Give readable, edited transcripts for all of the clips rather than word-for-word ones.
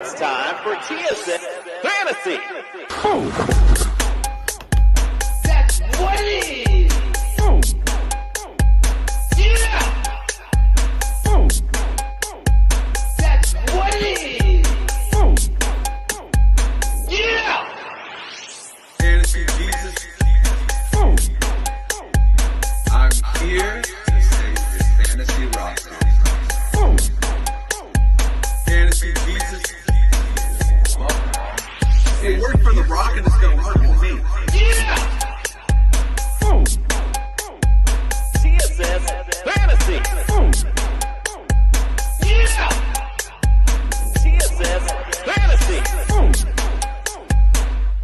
It's time for TSN Fantasy. That's what it is. Yeah. That's what it is. Yeah. Fantasy Jesus. I'm here to save this fantasy roster. Fantasy Jesus. Well, it worked for The Rock and it's going to work for me. Yeah. TSS Fantasy. Yeah. TSS Fantasy.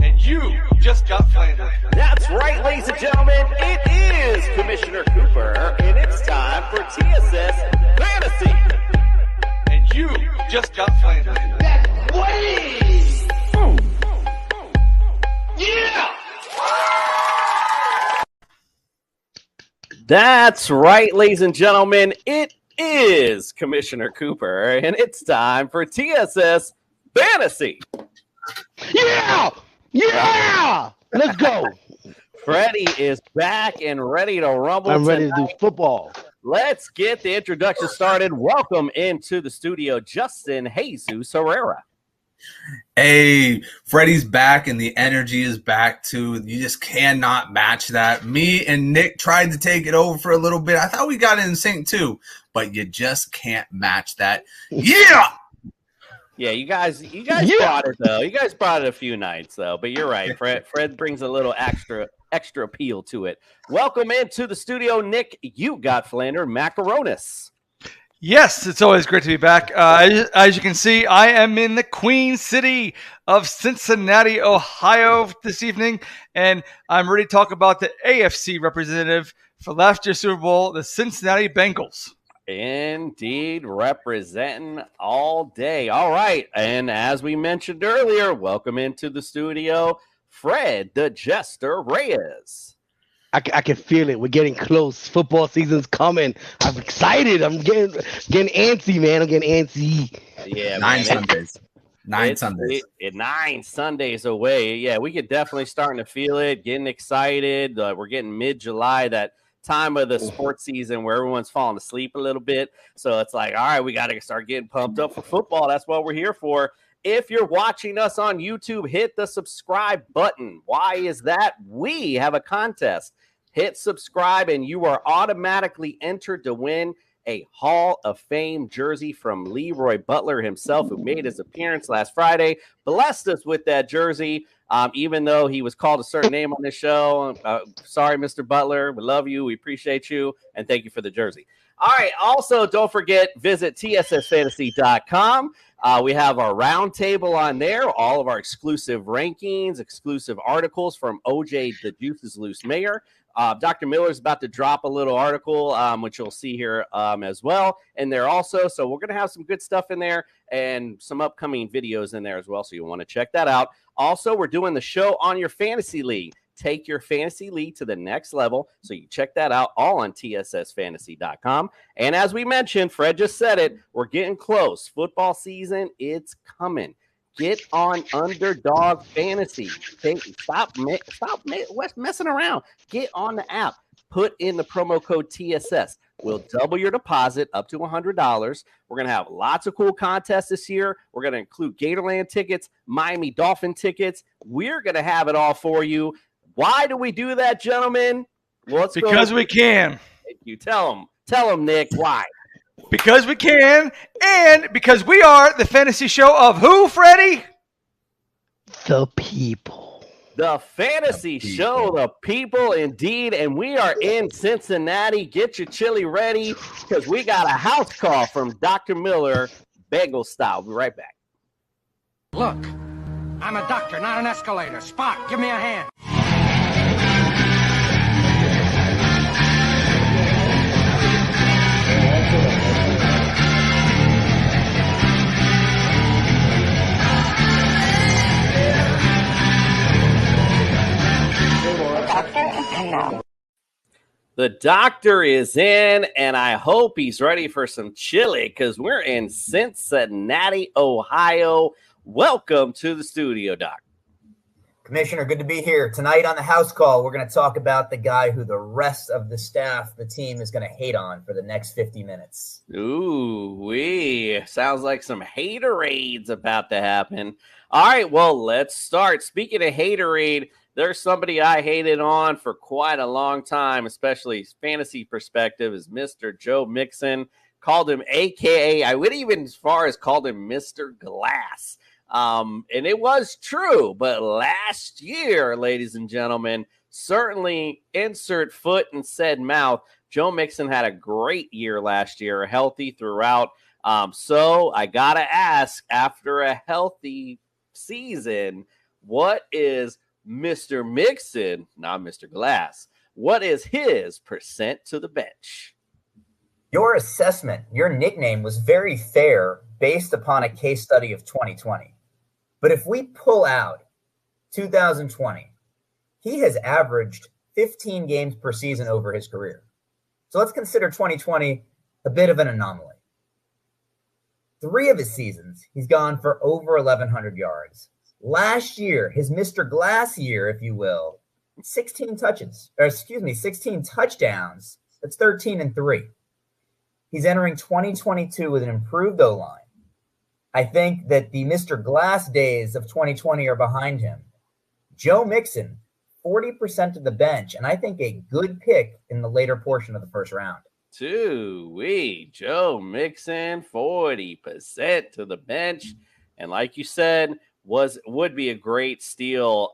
And you just got flandered. That's right, ladies and gentlemen. It is Commissioner Cooper, and it's time for TSS Fantasy. And you just got flandered. That's what it is. Yeah. That's right, ladies and gentlemen. It is Commissioner Cooper, and it's time for TSS Fantasy. Yeah! Yeah! Let's go. Freddie is back and ready to rumble. I'm ready to tonight. do football. Let's get the introduction started. Welcome into the studio, Justin Jesus Herrera. Hey, Freddie's back and the energy is back too. You just cannot match that. Me and Nick tried to take it over for a little bit. I thought we got it in sync too, but you just can't match that. Yeah! Yeah, you guys Yeah. brought it though. You guys brought it a few nights though, but you're right. Fred brings a little extra appeal to it. Welcome into the studio, Nick. You got Flander Macaronis. Yes, it's always great to be back. As you can see, I am in the Queen City of Cincinnati, Ohio this evening, and I'm ready to talk about the AFC representative for last year's Super Bowl, the Cincinnati Bengals. Indeed, representing all day. All right, and as we mentioned earlier, welcome into the studio, Fred the Jester Reyes. I can feel it. We're getting close. Football season's coming. I'm excited. I'm getting antsy, man. I'm getting antsy. Yeah, Nine man. Sundays. Nine Sundays. 9 Sundays away. Yeah, we could definitely starting to feel it, getting excited. We're getting mid-July, that time of the sports season where everyone's falling asleep a little bit. So it's like, all right, we got to start getting pumped up for football. That's what we're here for. If you're watching us on YouTube, hit the subscribe button. Why is that? We have a contest. Hit subscribe, and you are automatically entered to win a Hall of Fame jersey from Leroy Butler himself, who made his appearance last Friday, blessed us with that jersey, even though he was called a certain name on this show. Sorry, Mr. Butler. We love you. We appreciate you, and thank you for the jersey. All right. Also, don't forget, visit tssfantasy.com. We have our roundtable on there, all of our exclusive rankings, exclusive articles from OJ the Juice's Loose Mayor. Dr. Miller is about to drop a little article, which you'll see here as well. And there also, so we're going to have some good stuff in there and some upcoming videos in there as well. So you want to check that out. Also, we're doing the show on your fantasy league. Take your fantasy league to the next level. So you check that out all on tssfantasy.com. And as we mentioned, Fred just said it, we're getting close. Football season, it's coming. Get on Underdog Fantasy. Stop messing around. Get on the app. Put in the promo code TSS. We'll double your deposit up to $100. We're going to have lots of cool contests this year. We're going to include Gatorland tickets, Miami Dolphin tickets. We're going to have it all for you. Why do we do that, gentlemen? Because we can. Thank you. Tell them, Nick, why. Because we can, and because we are the fantasy show of who, Freddie? The people. The fantasy show, the people indeed, and we are in Cincinnati. Get your chili ready because we got a house call from Dr. Miller, Bengal style. We'll be right back. Look, I'm a doctor, not an escalator. Spock, give me a hand. The doctor is in, and I hope he's ready for some chili because we're in Cincinnati, Ohio. Welcome to the studio, Doc. Commissioner, good to be here. Tonight on the house call, we're going to talk about the guy who the rest of the staff, the team, is going to hate on for the next 50 minutes. Ooh, sounds like some haterades about to happen. All right, well, let's start. Speaking of haterade, there's somebody I hated on for quite a long time, especially fantasy perspective, is Mr. Joe Mixon. Called him AKA, I went even as far as called him Mr. Glass. And it was true, but last year, ladies and gentlemen, certainly insert foot in said mouth. Joe Mixon had a great year last year, healthy throughout. So I got to ask, after a healthy season, what is Mr. Mixon, not Mr. Glass, what is his percent to the bench? Your assessment, your nickname was very fair based upon a case study of 2020. But if we pull out 2020, he has averaged 15 games per season over his career. So let's consider 2020 a bit of an anomaly. 3 of his seasons, he's gone for over 1,100 yards. Last year, his Mr. Glass year, if you will, 16 touchdowns. That's 13-3. He's entering 2022 with an improved O-line. I think that the Mr. Glass days of 2020 are behind him. Joe Mixon, 40% of the bench, and I think a good pick in the later portion of the first round. Joe Mixon, 40% to the bench. And like you said, would be a great steal,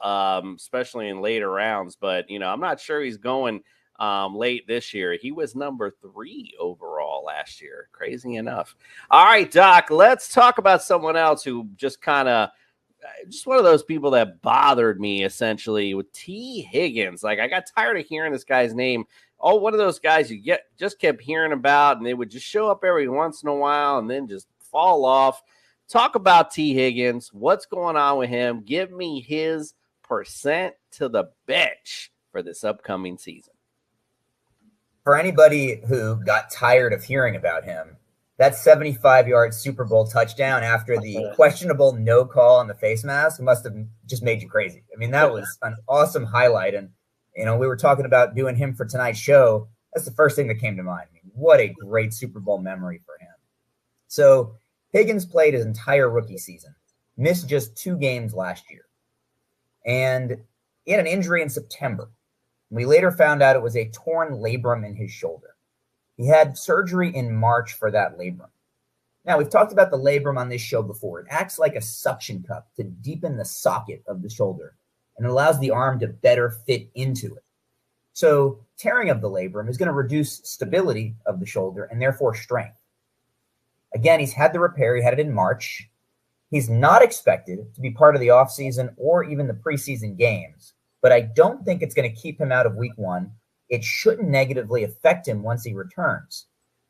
especially in later rounds. But, I'm not sure he's going late this year. He was number 3 overall last year. Crazy enough. All right, Doc, let's talk about someone else who just one of those people that bothered me, essentially, with T. Higgins. Like, I got tired of hearing this guy's name. Oh, one of those guys you just kept hearing about, and they would just show up every once in a while and then just fall off. Talk about T. Higgins. What's going on with him? Give me his percent to the bench for this upcoming season. For anybody who got tired of hearing about him, that 75-yard Super Bowl touchdown after the questionable no call on the face mask must have just made you crazy. I mean, that was an awesome highlight. And, we were talking about doing him for tonight's show. That's the first thing that came to mind. I mean, what a great Super Bowl memory for him. So Higgins played his entire rookie season, missed just 2 games last year. And he had an injury in September. We later found out it was a torn labrum in his shoulder. He had surgery in March for that labrum. Now, we've talked about the labrum on this show before. It acts like a suction cup to deepen the socket of the shoulder, and it allows the arm to better fit into it. So tearing of the labrum is going to reduce stability of the shoulder and therefore strength. Again, he's had the repair. He had it in March. He's not expected to be part of the offseason or even the preseason games, but I don't think it's going to keep him out of week 1. It shouldn't negatively affect him once he returns.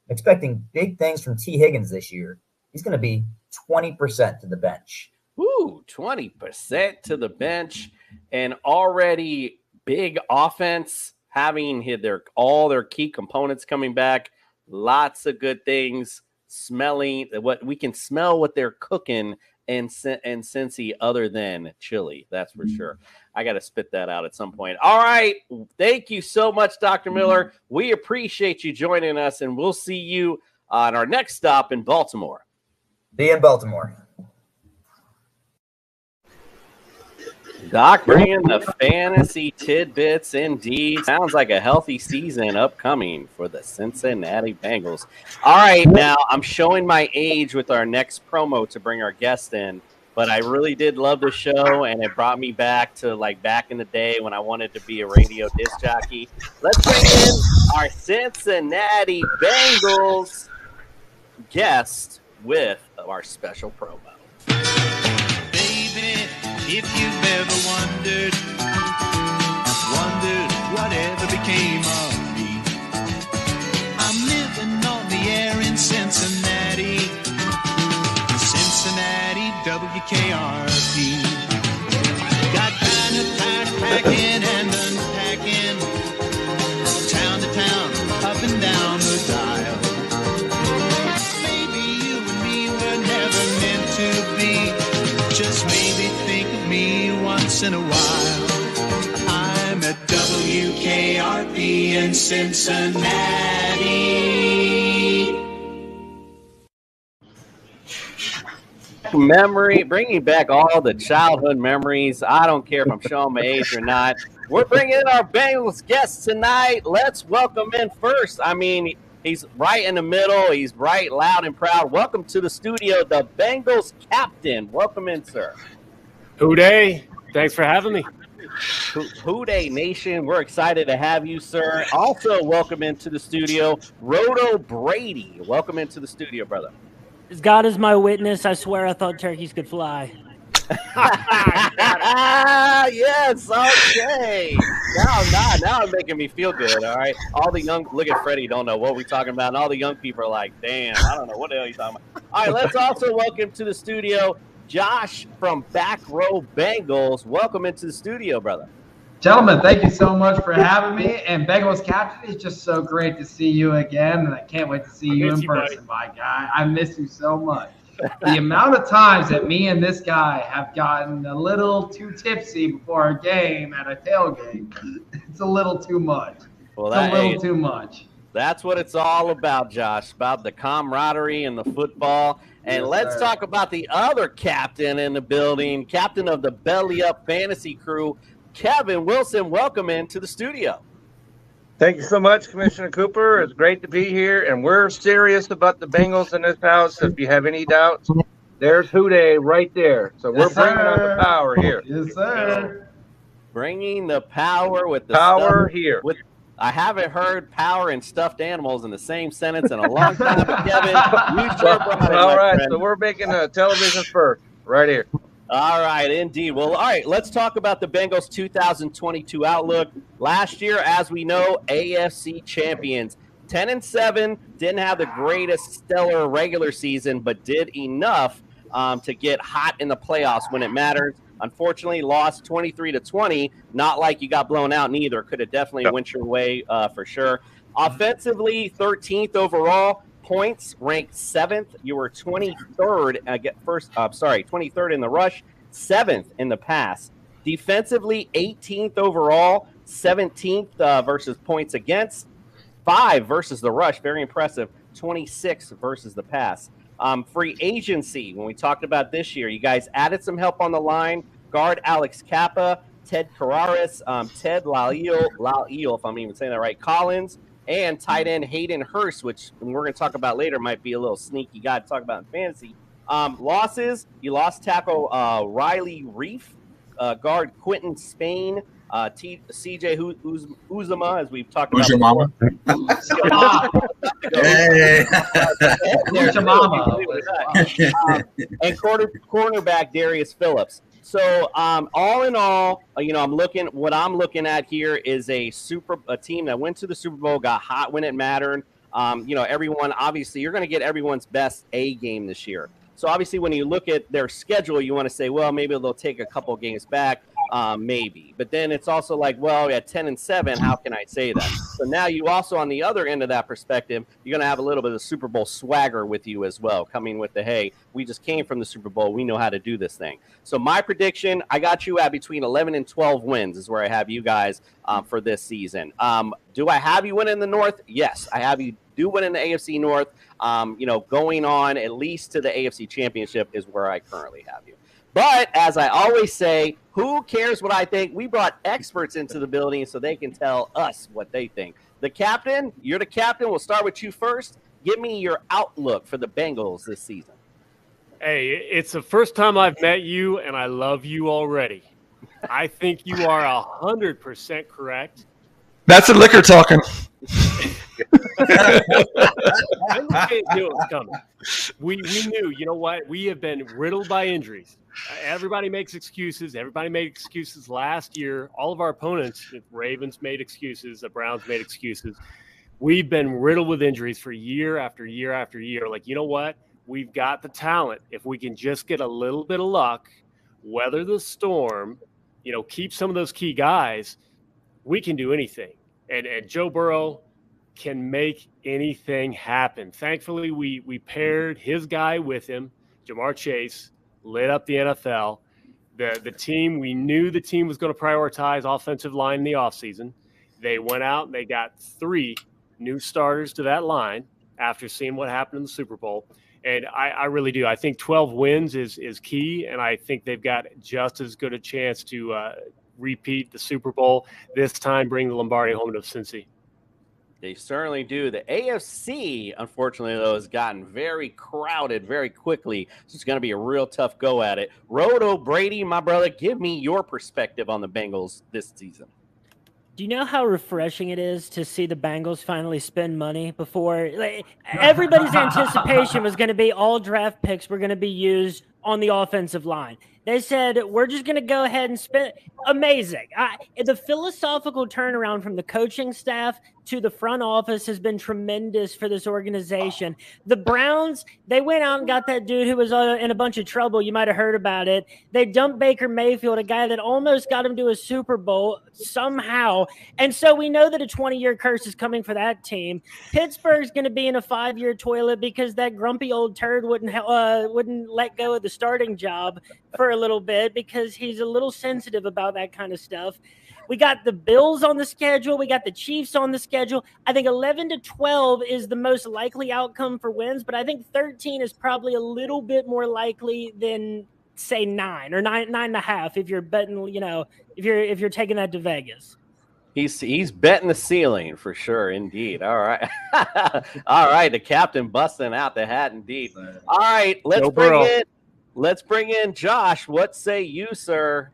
I'm expecting big things from T. Higgins this year. He's going to be 20% to the bench. Ooh, 20% to the bench. And already big offense, having hit all their key components coming back. Lots of good things. Smelling what we can smell what they're cooking in Cincy other than chili. That's for sure. I got to spit that out at some point. All right. Thank you so much, Dr. Miller. We appreciate you joining us, and we'll see you on our next stop in Baltimore. See you in Baltimore. Doc bringing the fantasy tidbits indeed. Sounds like a healthy season upcoming for the Cincinnati Bengals. All right, now I'm showing my age with our next promo to bring our guest in, but I really did love the show, and it brought me back to back in the day when I wanted to be a radio disc jockey. Let's bring in our Cincinnati Bengals guest with our special promo. If you've ever wondered whatever became of me, I'm living on the air in Cincinnati, WKRP. Got kind of packing and unpacking, town to town. once in a while. I'm at WKRP in Cincinnati. Bringing back all the childhood memories. I don't care if I'm showing my age or not. We're bringing in our Bengals guests tonight. Let's welcome in first. I mean, he's right in the middle. He's right, loud and proud. Welcome to the studio, the Bengals captain. Welcome in, sir. Hooday. Thanks for having me. Hooday Nation, we're excited to have you, sir. Also, welcome into the studio, Roto Brady. Welcome into the studio, brother. As God is my witness, I swear I thought turkeys could fly. Yes, okay. Now it's making me feel good, all right? All the young, look at Freddie, don't know what we're talking about, and all the young people are like, damn, I don't know what the hell you're talking about. All right, let's also welcome to the studio Josh from Back Row Bengals. Welcome into the studio, brother. Gentlemen, thank you so much for having me. And Bengals captain, it's just so great to see you again. And I can't wait to see you in person, my guy. I miss you so much. The amount of times that me and this guy have gotten a little too tipsy before a game at a tailgate, it's a little too much. Well, it's a little too much. That's what it's all about, Josh, about the camaraderie and the football. And let's talk about the other captain in the building, captain of the Belly Up Fantasy Crew, Kevin Wilson. Welcome into the studio. Thank you so much, Commissioner Cooper. It's great to be here, and we're serious about the Bengals in this house. If you have any doubts, there's Houday right there. So we're bringing on the power here. Yes, sir. Bringing the power with the power stuff, here. I haven't heard power and stuffed animals in the same sentence in a long time, Kevin. You sure brought it, all right, friend. so we're making a television first right here. All right, indeed. Well, all right, let's talk about the Bengals 2022 outlook. Last year, as we know, AFC champions. 10-7, didn't have the greatest stellar regular season, but did enough to get hot in the playoffs when it mattered. Unfortunately, lost 23-20. Not like you got blown out neither. Could have definitely went your way for sure. Offensively, 13th overall. Points ranked 7th. You were 23rd. 23rd in the rush, 7th in the pass. Defensively, 18th overall, 17th versus points against, 5 versus the rush. Very impressive. 26 versus the pass. Free agency. When we talked about this year, you guys added some help on the line. Guard Alex Kappa, Ted Carraris, Ted Lail, if I'm even saying that right, Collins, and tight end Hayden Hurst, which we're going to talk about later, might be a little sneaky guy to talk about in fantasy. Losses, you lost tackle Riley Reef, guard Quentin Spain, CJ Uzama, as we've talked about before. And cornerback Darius Phillips. So all in all, I'm looking at here is a team that went to the Super Bowl, got hot when it mattered. Everyone, obviously, you're going to get everyone's best A game this year. So obviously, when you look at their schedule, you want to say, well, maybe they'll take a couple games back, maybe. But then it's also like, well, at 10-7, how can I say that? So now you also, on the other end of that perspective, you're going to have a little bit of Super Bowl swagger with you as well, coming with the, hey, we just came from the Super Bowl. We know how to do this thing. So my prediction, I got you at between 11 and 12 wins is where I have you guys for this season. Do I have you win in the North? Yes, I have you do win in the AFC North. Going on at least to the AFC Championship is where I currently have you. But as I always say, who cares what I think? We brought experts into the building so they can tell us what they think. The captain, you're the captain. We'll start with you first. Give me your outlook for the Bengals this season. Hey, it's the first time I've met you, and I love you already. I think you are 100% correct. That's a liquor talking. I knew it was coming. We knew, you know what? We have been riddled by injuries. Everybody makes excuses. Everybody made excuses last year. All of our opponents, the Ravens made excuses. The Browns made excuses. We've been riddled with injuries for year after year after year. Like, you know what? We've got the talent. If we can just get a little bit of luck, weather the storm, keep some of those key guys, we can do anything. And Joe Burrow can make anything happen. Thankfully, we paired his guy with him, Jamar Chase, lit up the NFL. The team, we knew the team was going to prioritize offensive line in the offseason. They went out and they got 3 new starters to that line after seeing what happened in the Super Bowl. And I really do. I think 12 wins is key, and I think they've got just as good a chance to repeat the Super Bowl, this time bring the Lombardi home to Cincy. They certainly do. The AFC, unfortunately, though, has gotten very crowded very quickly. So it's going to be a real tough go at it. Roto Brady, my brother, give me your perspective on the Bengals this season. Do you know how refreshing it is to see the Bengals finally spend money before? Like, everybody's anticipation was going to be all draft picks were going to be used on the offensive line. They said, we're just going to go ahead and spend. Amazing. The philosophical turnaround from the coaching staff to the front office has been tremendous for this organization. The Browns, they went out and got that dude who was in a bunch of trouble. You might have heard about it. They dumped Baker Mayfield, a guy that almost got him to a Super Bowl somehow. And so we know that a 20-year curse is coming for that team. Pittsburgh's going to be in a 5-year toilet because that grumpy old turd wouldn't let go of the starting job for a little bit because he's a little sensitive about that kind of stuff. We got the Bills on the schedule. We got the Chiefs on the schedule. I think 11 to 12 is the most likely outcome for wins, but I think 13 is probably a little bit more likely than, say, 9 or 9.5 if you're betting, if you're taking that to Vegas. He's betting the ceiling for sure, indeed. All right. All right, the captain busting out the hat, indeed. All right, let's bring in Josh. What say you, sir?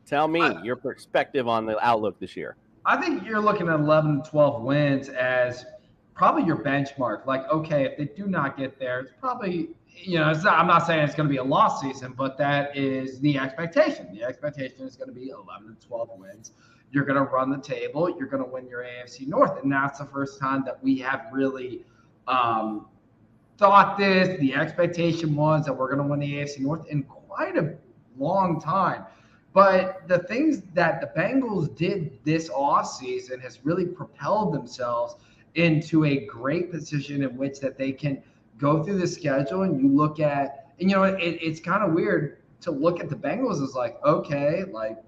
Tell me your perspective on the outlook this year. I think you're looking at 11 to 12 wins as probably your benchmark. Like, okay, if they do not get there, it's probably, I'm not saying it's going to be a lost season, but that is the expectation. The expectation is going to be 11 to 12 wins. You're going to run the table. You're going to win your AFC North. And that's the first time that we have really thought this. The expectation was that we're going to win the AFC North in quite a long time. But the things that the Bengals did this offseason has really propelled themselves into a great position in which that they can go through the schedule and you look at, and it's kind of weird to look at the Bengals as like, okay, like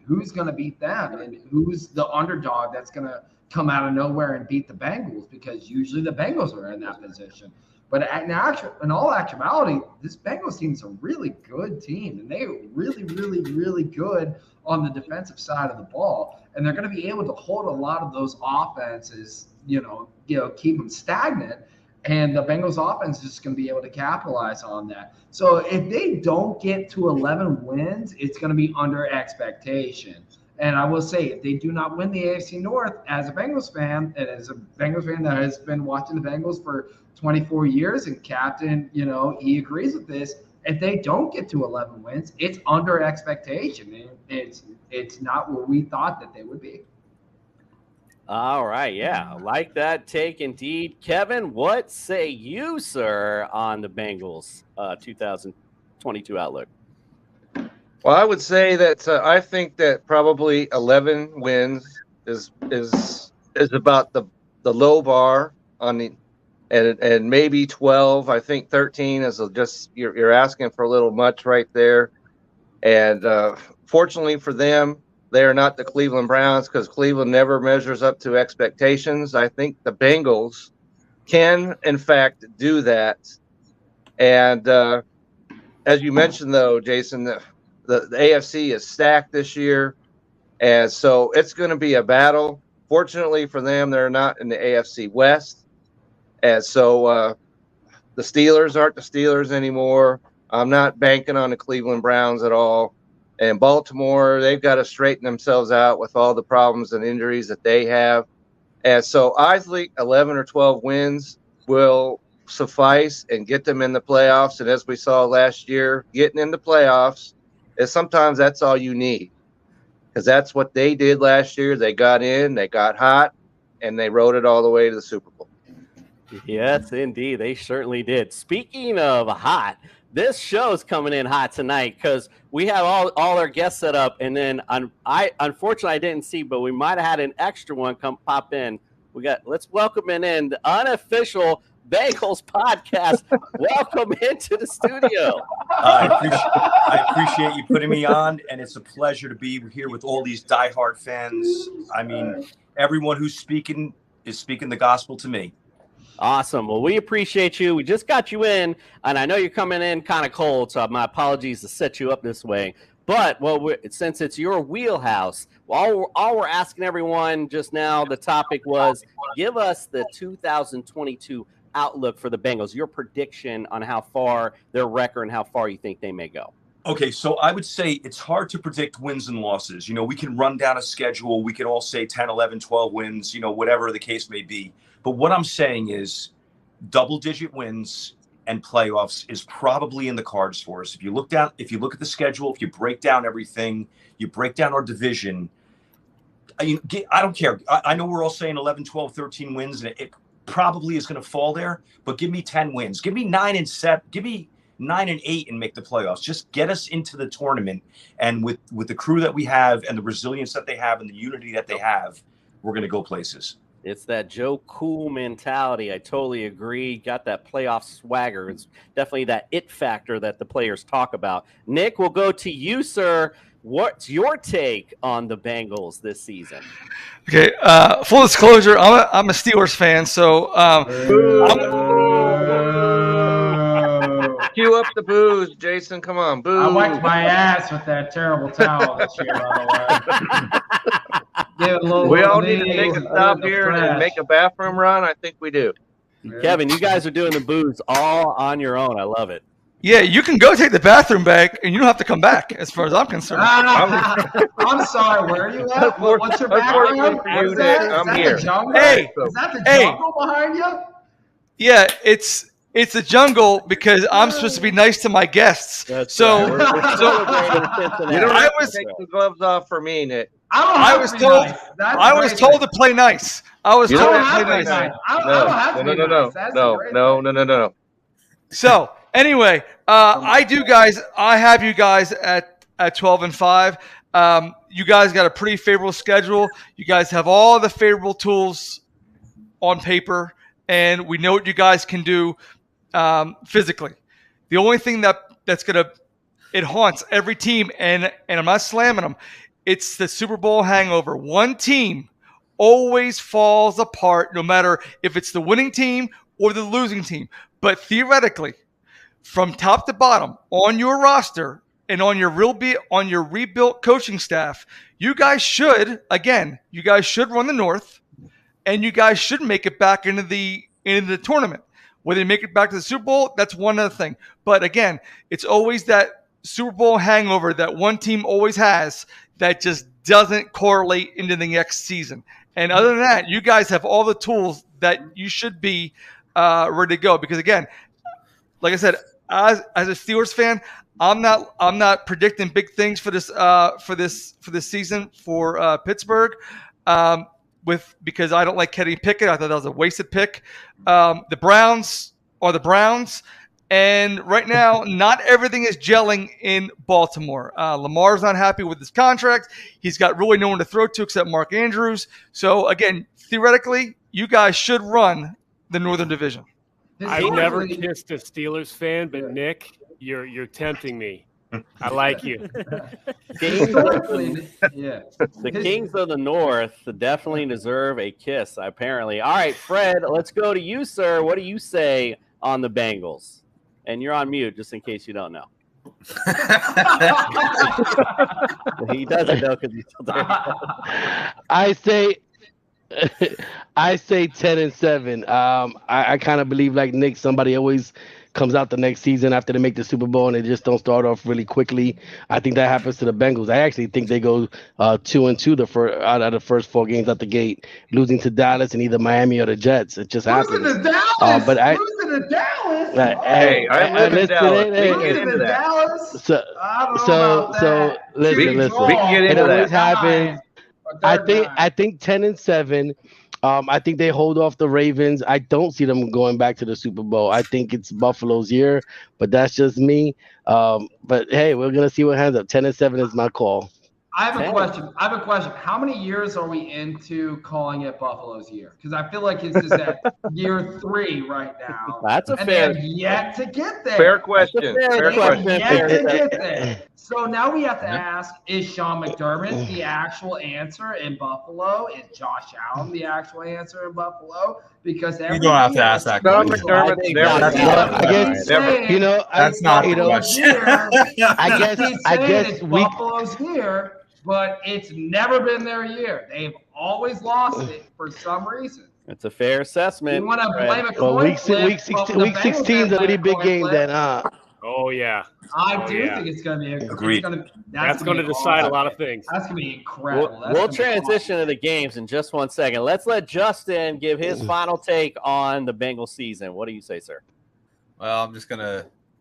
who's going to beat them and who's the underdog that's going to come out of nowhere and beat the Bengals, because usually the Bengals are in that position. But in all actuality, this Bengals team is a really good team, and they are really, really, really good on the defensive side of the ball. And they're going to be able to hold a lot of those offenses, keep them stagnant. And the Bengals offense is just going to be able to capitalize on that. So if they don't get to 11 wins, it's going to be under expectation. And I will say, if they do not win the AFC North, as a Bengals fan, and as a Bengals fan that has been watching the Bengals for 24 years, and captain, he agrees with this. If they don't get to 11 wins, it's under expectation. It's not where we thought that they would be. All right, yeah, I like that take indeed. Kevin, what say you, sir, on the Bengals 2022 outlook? Well, I would say that I think that probably 11 wins is about the low bar on the, and maybe 12. I think 13 is just you're asking for a little much right there. And fortunately for them, they are not the Cleveland Browns, because Cleveland never measures up to expectations. I think the Bengals can, in fact, do that. And as you mentioned, though, Jason, the AFC is stacked this year, and so it's going to be a battle. Fortunately for them, they're not in the AFC West, and so the Steelers aren't the Steelers anymore. I'm not banking on the Cleveland Browns at all. And Baltimore, they've got to straighten themselves out with all the problems and injuries that they have. And so I think 11 or 12 wins will suffice and get them in the playoffs. And as we saw last year, getting in the playoffs is sometimes that's all you need, because that's what they did last year. They got in, they got hot, and they rode it all the way to the Super Bowl. Yes, indeed. They certainly did. Speaking of hot, this show's coming in hot tonight because we have all our guests set up, and then unfortunately I didn't see, but we might have had an extra one come pop in. Let's welcome in the unofficial Bengals podcast. Welcome into the studio. I appreciate you putting me on, and it's a pleasure to be here with all these diehard fans. I mean, everyone who's speaking is speaking the gospel to me. Awesome. Well, we appreciate you. We just got you in, and I know you're coming in kind of cold, so my apologies to set you up this way. But since it's your wheelhouse, all we're asking everyone just now, the topic was give us the 2022 outlook for the Bengals, your prediction on how far their record and how far you think they may go. Okay, so I would say it's hard to predict wins and losses. You know, we can run down a schedule. We can all say 10, 11, 12 wins, you know, whatever the case may be. But what I'm saying is double-digit wins and playoffs is probably in the cards for us. If you look at the schedule, if you break down everything, you break down our division, I don't care. I know we're all saying 11, 12, 13 wins, and it probably is going to fall there, but give me 10 wins. Give me 9 and 7. Give me 9 and 8 and make the playoffs. Just get us into the tournament. And with the crew that we have and the resilience that they have and the unity that they have, we're going to go places. It's that Joe Cool mentality. I totally agree. Got that playoff swagger. It's definitely that it factor that the players talk about. Nick, we'll go to you, sir. What's your take on the Bengals this season? Okay, full disclosure, I'm a Steelers fan, so Cue up the booze, Jason. Come on, boo. I wiped my ass with that terrible towel this year, by the way. We all need to take a stop here and make a bathroom run. I think we do. Kevin, you guys are doing the booze all on your own. I love it. Yeah, you can go take the bathroom break, and you don't have to come back, as far as I'm concerned. I'm sorry, where are you at? What's your background? I'm here. Hey, is that the jungle behind you? Yeah, it's the jungle because I'm supposed to be nice to my guests. You don't have to take the gloves off for me, Nick. I was told to play nice. I was told to play nice. No. So anyway, I have you guys at 12-5. You guys got a pretty favorable schedule. You guys have all the favorable tools on paper, and we know what you guys can do physically. The only thing it haunts every team, and I'm not slamming them, it's the Super Bowl hangover. One team always falls apart, no matter if it's the winning team or the losing team. But theoretically, from top to bottom, on your roster and on your rebuilt coaching staff, you guys should run the North, and you guys should make it back into the tournament. Whether you make it back to the Super Bowl, that's one other thing. But again, it's always that Super Bowl hangover that one team always has that just doesn't correlate into the next season. And other than that, you guys have all the tools that you should be ready to go. Because again, like I said, as a Steelers fan, I'm not predicting big things for this season for Pittsburgh. Because I don't like Kenny Pickett. I thought that was a wasted pick. The Browns are the Browns. And right now, not everything is gelling in Baltimore. Lamar's not happy with his contract. He's got really no one to throw to except Mark Andrews. So, again, theoretically, you guys should run the Northern Division. I've never kissed a Steelers fan, but Nick, you're tempting me. I like you. The Kings of the North definitely deserve a kiss, apparently. All right, Fred, let's go to you, sir. What do you say on the Bengals? And you're on mute, just in case you don't know. He doesn't know because he's still there. I say 10-7. I kind of believe, like Nick, somebody always comes out the next season after they make the Super Bowl and they just don't start off really quickly. I think that happens to the Bengals. I actually think they go 2-2 out of the first 4 games out the gate, losing to Dallas and either Miami or the Jets. It just happens. Losing to Dallas. Losing to Dallas. I live in Dallas. We can get into that. So listen. We can get into it always that. happens. I think 10-7. I think they hold off the Ravens. I don't see them going back to the Super Bowl. I think it's Buffalo's year, but that's just me. But hey, we're gonna see what happens up. 10-7 is my call. I have a question. How many years are we into calling it Buffalo's year? Because I feel like this is at year 3 right now. That's a and fair. they have yet to get there. Fair question. Fair question. Yet to get there. So now we have to ask: is Sean McDermott the actual answer in Buffalo? Is Josh Allen the actual answer in Buffalo? Because You don't have to ask that Sean question. McDermott's never. I guess That's not the question. I guess it's Buffalo's year, but it's never been their year. They've always lost it for some reason. It's a fair assessment. You want to blame a Well, coin week 16 is a pretty big game then, huh? Oh yeah. I do think it's going to be. Agreed. That's going to decide a lot of things. That's going to be incredible. We'll transition to the games in just 1 second. Let's let Justin give his final take on the Bengals season. What do you say, sir? Well, I'm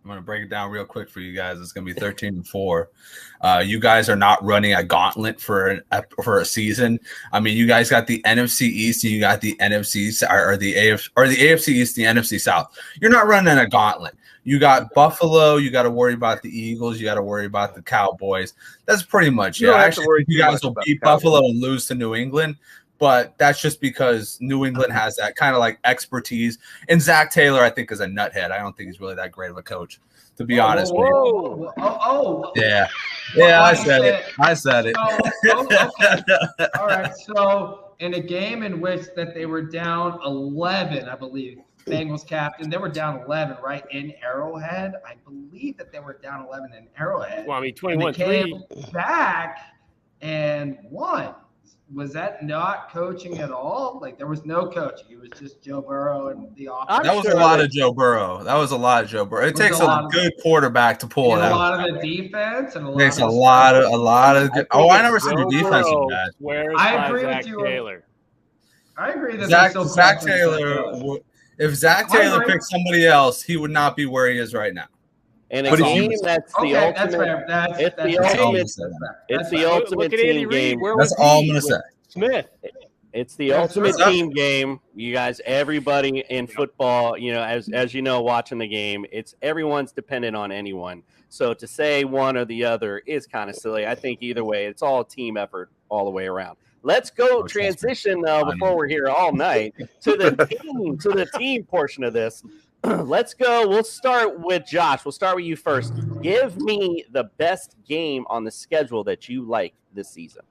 gonna break it down real quick for you guys. It's gonna be 13-4. You guys are not running a gauntlet for a season. I mean, you guys got the NFC East, and you got the NFC or the AFC East, the NFC South. You're not running a gauntlet. You got Buffalo. You got to worry about the Eagles. You got to worry about the Cowboys. That's pretty much it. Actually, you guys will beat Buffalo and lose to New England. But that's just because New England has that kind of like expertise. And Zach Taylor, I think, is a nuthead. I don't think he's really that great of a coach, to be honest with you. Yeah. Yeah, I said it. Okay. All right. So in a game in which that they were down 11, I believe, Bengals captain, they were down 11, right, in Arrowhead. I believe that they were down 11 in Arrowhead. Well, I mean, 21-3. Came back and won. Was that not coaching at all? Like, there was no coaching. It was just Joe Burrow and the offense. That was a lot of Joe Burrow. It takes a good quarterback to pull it out. A lot of the defense and takes a lot of. I never seen the defense bad. I agree with you. Taylor. I agree that Zach Taylor. If Zach Taylor picked somebody else, he would not be where he is right now. And a game that's the ultimate. It's the ultimate team game. That's all I'm gonna say. Smith. It's the ultimate team game. You guys, everybody in football, as you know, watching the game, everyone's dependent on anyone. So to say one or the other is kind of silly. I think either way, it's all a team effort all the way around. Let's go transition though before we're here all night to the team portion of this. Let's go. We'll start with Josh. We'll start with you first. Give me the best game on the schedule that you like this season.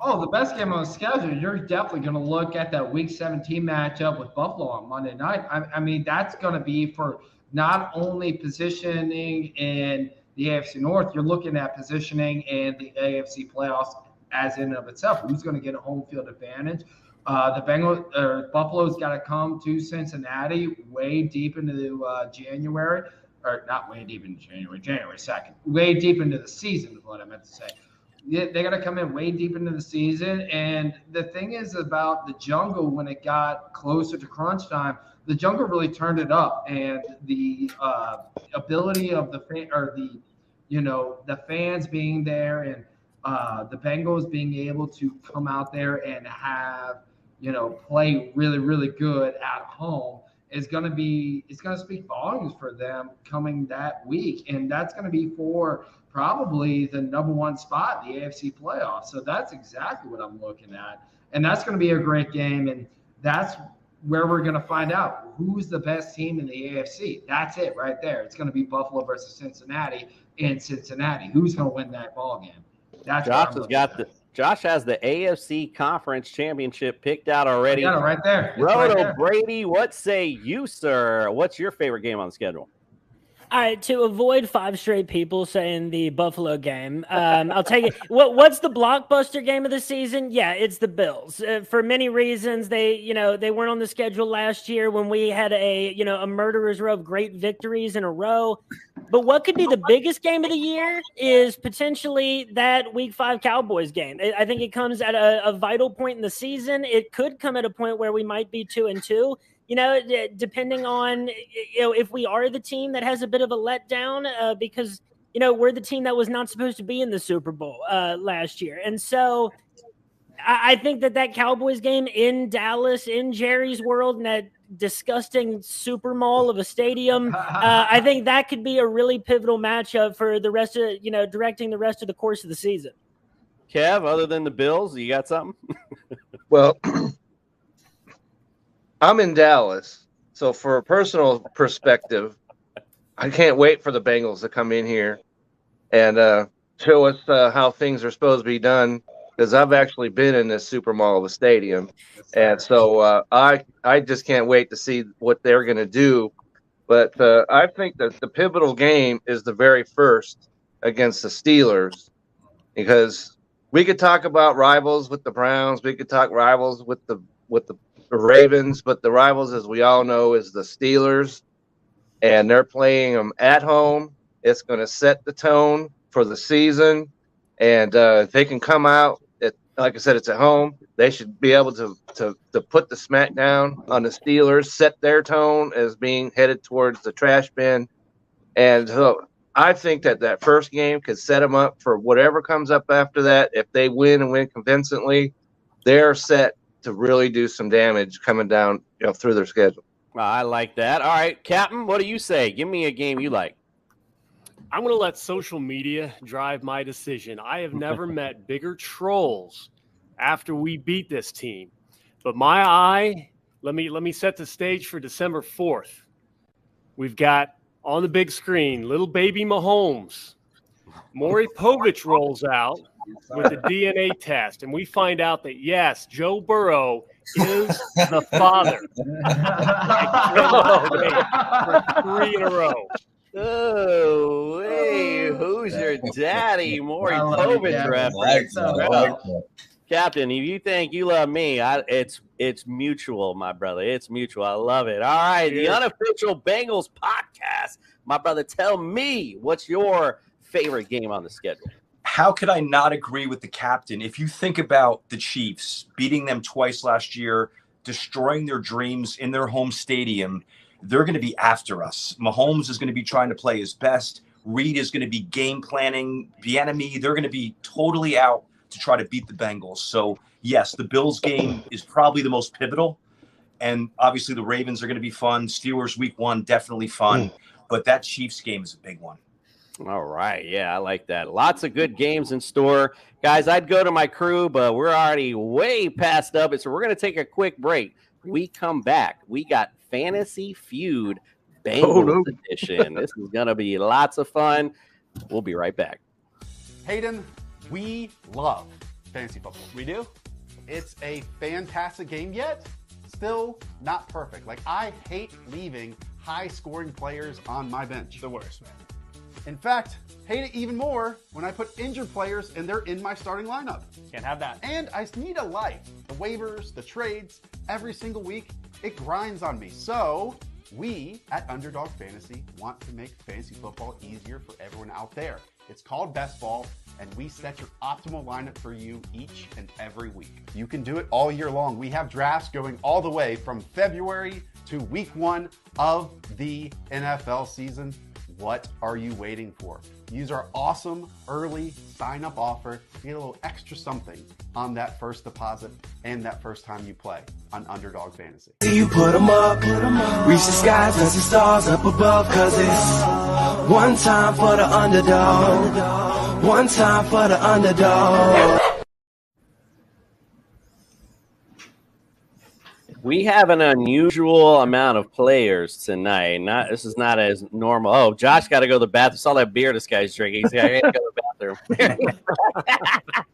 Oh, the best game on the schedule. You're definitely going to look at that Week 17 matchup with Buffalo on Monday night. I mean, that's going to be for not only positioning in the AFC North. You're looking at positioning in the AFC playoffs as in and of itself. Who's going to get a home field advantage? Buffalo's got to come to Cincinnati way deep into January, or not way deep into January 2nd, way deep into the season is what I meant to say. They got to come in way deep into the season. And the thing is about the Jungle, when it got closer to crunch time, the Jungle really turned it up, and the ability of the fans being there and the Bengals being able to come out there and have, play really, really good at home it's going to speak volumes for them coming that week. And that's going to be for probably the number one spot in the AFC playoffs. So that's exactly what I'm looking at. And that's going to be a great game. And that's where we're going to find out who's the best team in the AFC. That's it right there. It's going to be Buffalo versus Cincinnati in Cincinnati. Who's going to win that ball game? That's Josh has the AFC Conference Championship picked out already. Got it right there. Roto Brady, what say you, sir? What's your favorite game on the schedule? All right, to avoid 5 straight people saying the Buffalo game, I'll take it. What's the blockbuster game of the season? Yeah, it's the Bills. For many reasons, they weren't on the schedule last year when we had a murderer's row of great victories in a row. But what could be the biggest game of the year is potentially that Week 5 Cowboys game. I think it comes at a vital point in the season. It could come at a point where we might be 2-2. Depending on, if we are the team that has a bit of a letdown because, we're the team that was not supposed to be in the Super Bowl last year. And so I think that Cowboys game in Dallas, in Jerry's world, and that disgusting super mall of a stadium, I think that could be a really pivotal matchup for the rest of, directing the rest of the course of the season. Kev, other than the Bills, you got something? Well, I'm in Dallas, so for a personal perspective, I can't wait for the Bengals to come in here and show us how things are supposed to be done. Because I've actually been in this Super Mall of a stadium, and so I just can't wait to see what they're going to do. But I think that the pivotal game is the very first against the Steelers, because we could talk about rivals with the Browns, we could talk rivals with the Ravens, but the rivals, as we all know, is the Steelers, and they're playing them at home. It's going to set the tone for the season, and if they can come out, like I said, it's at home. They should be able to put the smackdown on the Steelers, set their tone as being headed towards the trash bin, and so I think that first game could set them up for whatever comes up after that. If they win and win convincingly, they're set to really do some damage coming down, through their schedule. I like that. All right, Captain, what do you say? Give me a game you like. I'm going to let social media drive my decision. I have never met bigger trolls after we beat this team. But my eye, let me set the stage for December 4th. We've got on the big screen, little baby Mahomes. Maury Povich rolls out with the DNA test, and we find out that, yes, Joe Burrow is the father. For 3 in a row. Oh, hey, who's your daddy? Maury Povich reference. Captain, if you think you love me, it's mutual, my brother. It's mutual. I love it. All right, the unofficial Bengals podcast. My brother, tell me, what's your favorite game on the schedule? How could I not agree with the captain? If you think about the Chiefs beating them twice last year, destroying their dreams in their home stadium, they're going to be after us. Mahomes is going to be trying to play his best. Reed is going to be game planning the enemy. They're going to be totally out to try to beat the Bengals. So, yes, the Bills game is probably the most pivotal. And obviously the Ravens are going to be fun. Steelers week 1, definitely fun. But that Chiefs game is a big one. All right. Yeah, I like that. Lots of good games in store. Guys, I'd go to my crew, but we're already way past up it. So we're going to take a quick break. We come back. We got Fantasy Feud Bengals edition. This is going to be lots of fun. We'll be right back. Hayden, we love fantasy football. We do? It's a fantastic game, yet still not perfect. Like, I hate leaving high-scoring players on my bench. The worst, man. In fact, hate it even more when I put injured players and they're in my starting lineup. Can't have that. And I need a life. The waivers, the trades, every single week, it grinds on me. So we at Underdog Fantasy want to make fantasy football easier for everyone out there. It's called Best Ball, and we set your optimal lineup for you each and every week. You can do it all year long. We have drafts going all the way from February to week 1 of the NFL season. What are you waiting for? Use our awesome early sign-up offer to get a little extra something on that first deposit and that first time you play on Underdog Fantasy. You put them up, reach the skies, touch the stars up above, cause it's one time for the underdog, one time for the underdog. We have an unusual amount of players tonight. This is not as normal. Oh, Josh got to go to the bathroom. Saw that beer this guy's drinking. He's got to go to the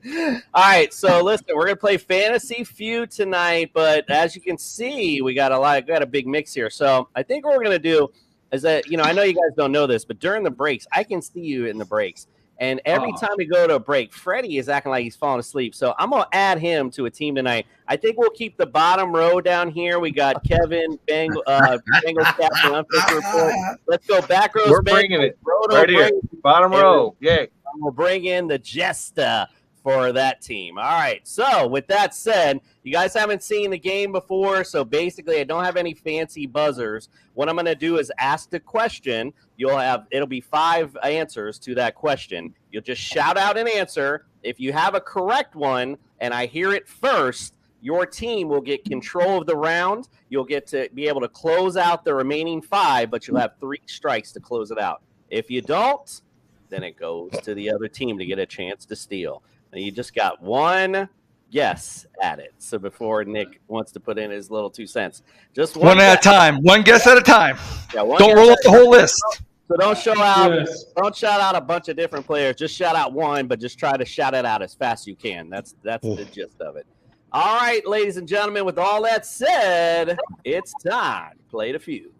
bathroom. All right, so listen, we're gonna play Fantasy Feud tonight, but as you can see, we got a big mix here. So I think what we're gonna do is that, I know you guys don't know this, but during the breaks, I can see you in the breaks. And every time we go to a break, Freddie is acting like he's falling asleep. So I'm going to add him to a team tonight. I think we'll keep the bottom row down here. We got Kevin, Bengals captain, unofficial report. Let's go back row. We're bringing it right here. Bottom row. Yay. We'll bring in the Jesta for that team. All right. So with that said, you guys haven't seen the game before. So basically, I don't have any fancy buzzers. What I'm going to do is ask the question. It'll be 5 answers to that question. You'll just shout out an answer. If you have a correct one and I hear it first, your team will get control of the round. You'll get to be able to close out the remaining 5, but you'll have 3 strikes to close it out. If you don't, then it goes to the other team to get a chance to steal. And you just got one guess at it. So before Nick wants to put in his little 2 cents, just one at a time. One guess at a time. Yeah, don't roll up the whole list. So don't shout out a bunch of different players. Just shout out one, but just try to shout it out as fast as you can. That's the gist of it. All right, ladies and gentlemen, with all that said, it's time to play the feud.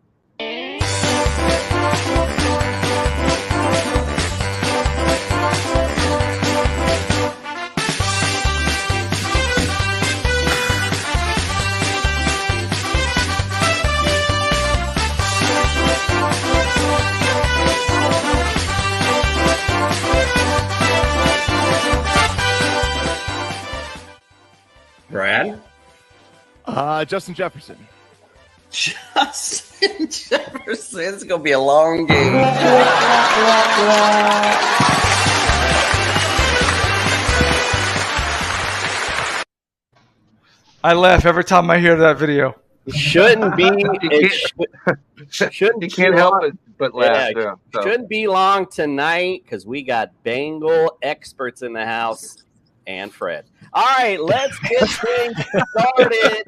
Brad? Justin Jefferson. Justin Jefferson. It's going to be a long game. I laugh every time I hear that video. Shouldn't be. You can't help it but laugh. Yeah, shouldn't be long tonight because we got Bengal experts in the house and Fred. All right, let's get things started.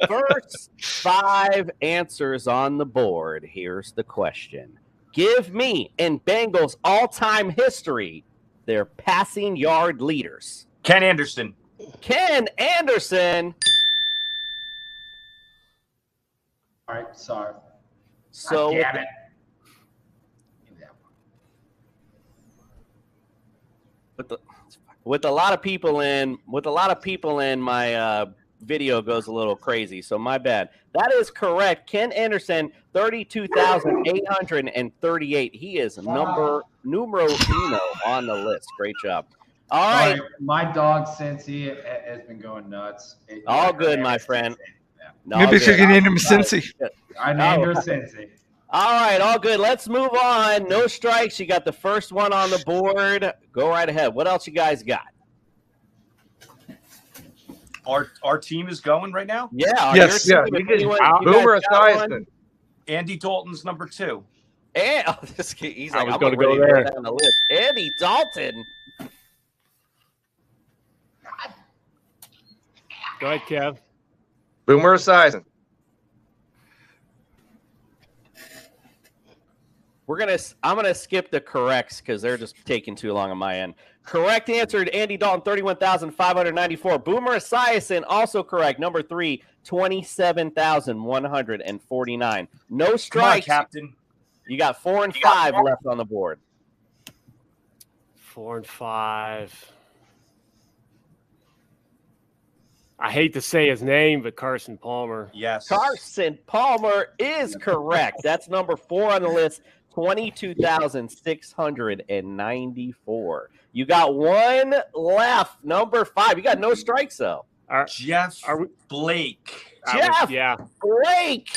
First 5 answers on the board. Here's the question. Give me, in Bengals all-time history, their passing yard leaders. Ken Anderson. Ken Anderson. All right, sorry. So God damn it. With a lot of people in my video goes a little crazy, so my bad. That is correct. Ken Anderson, 32,838. He is numero uno on the list. Great job. All right. My dog Cincy has been going nuts. All good, my friend. Yeah. Maybe because you named him Cincy. I named her Cincy. All right, all good. Let's move on. No strikes. You got the first one on the board. Go right ahead. What else you guys got? Our team is going right now? Yeah. Yes. Yeah. Boomer Esiason. Andy Dalton's number 2. And he's like, I'm going to ready go there. down the list. Andy Dalton. Go ahead, Kev. Boomer Esiason. I'm gonna skip the corrects because they're just taking too long on my end. Correct answer to Andy Dalton, 31,594. Boomer Esiason, also correct. Number 3, 27,149. No strikes. Come on, Captain. You got 4 and 5 left on the board. 4 and 5. I hate to say his name, but Carson Palmer. Yes. Carson Palmer is correct. That's number 4 on the list. 22,694. You got one left. Number 5. You got no strikes though. Jeff Blake. Jeff Blake.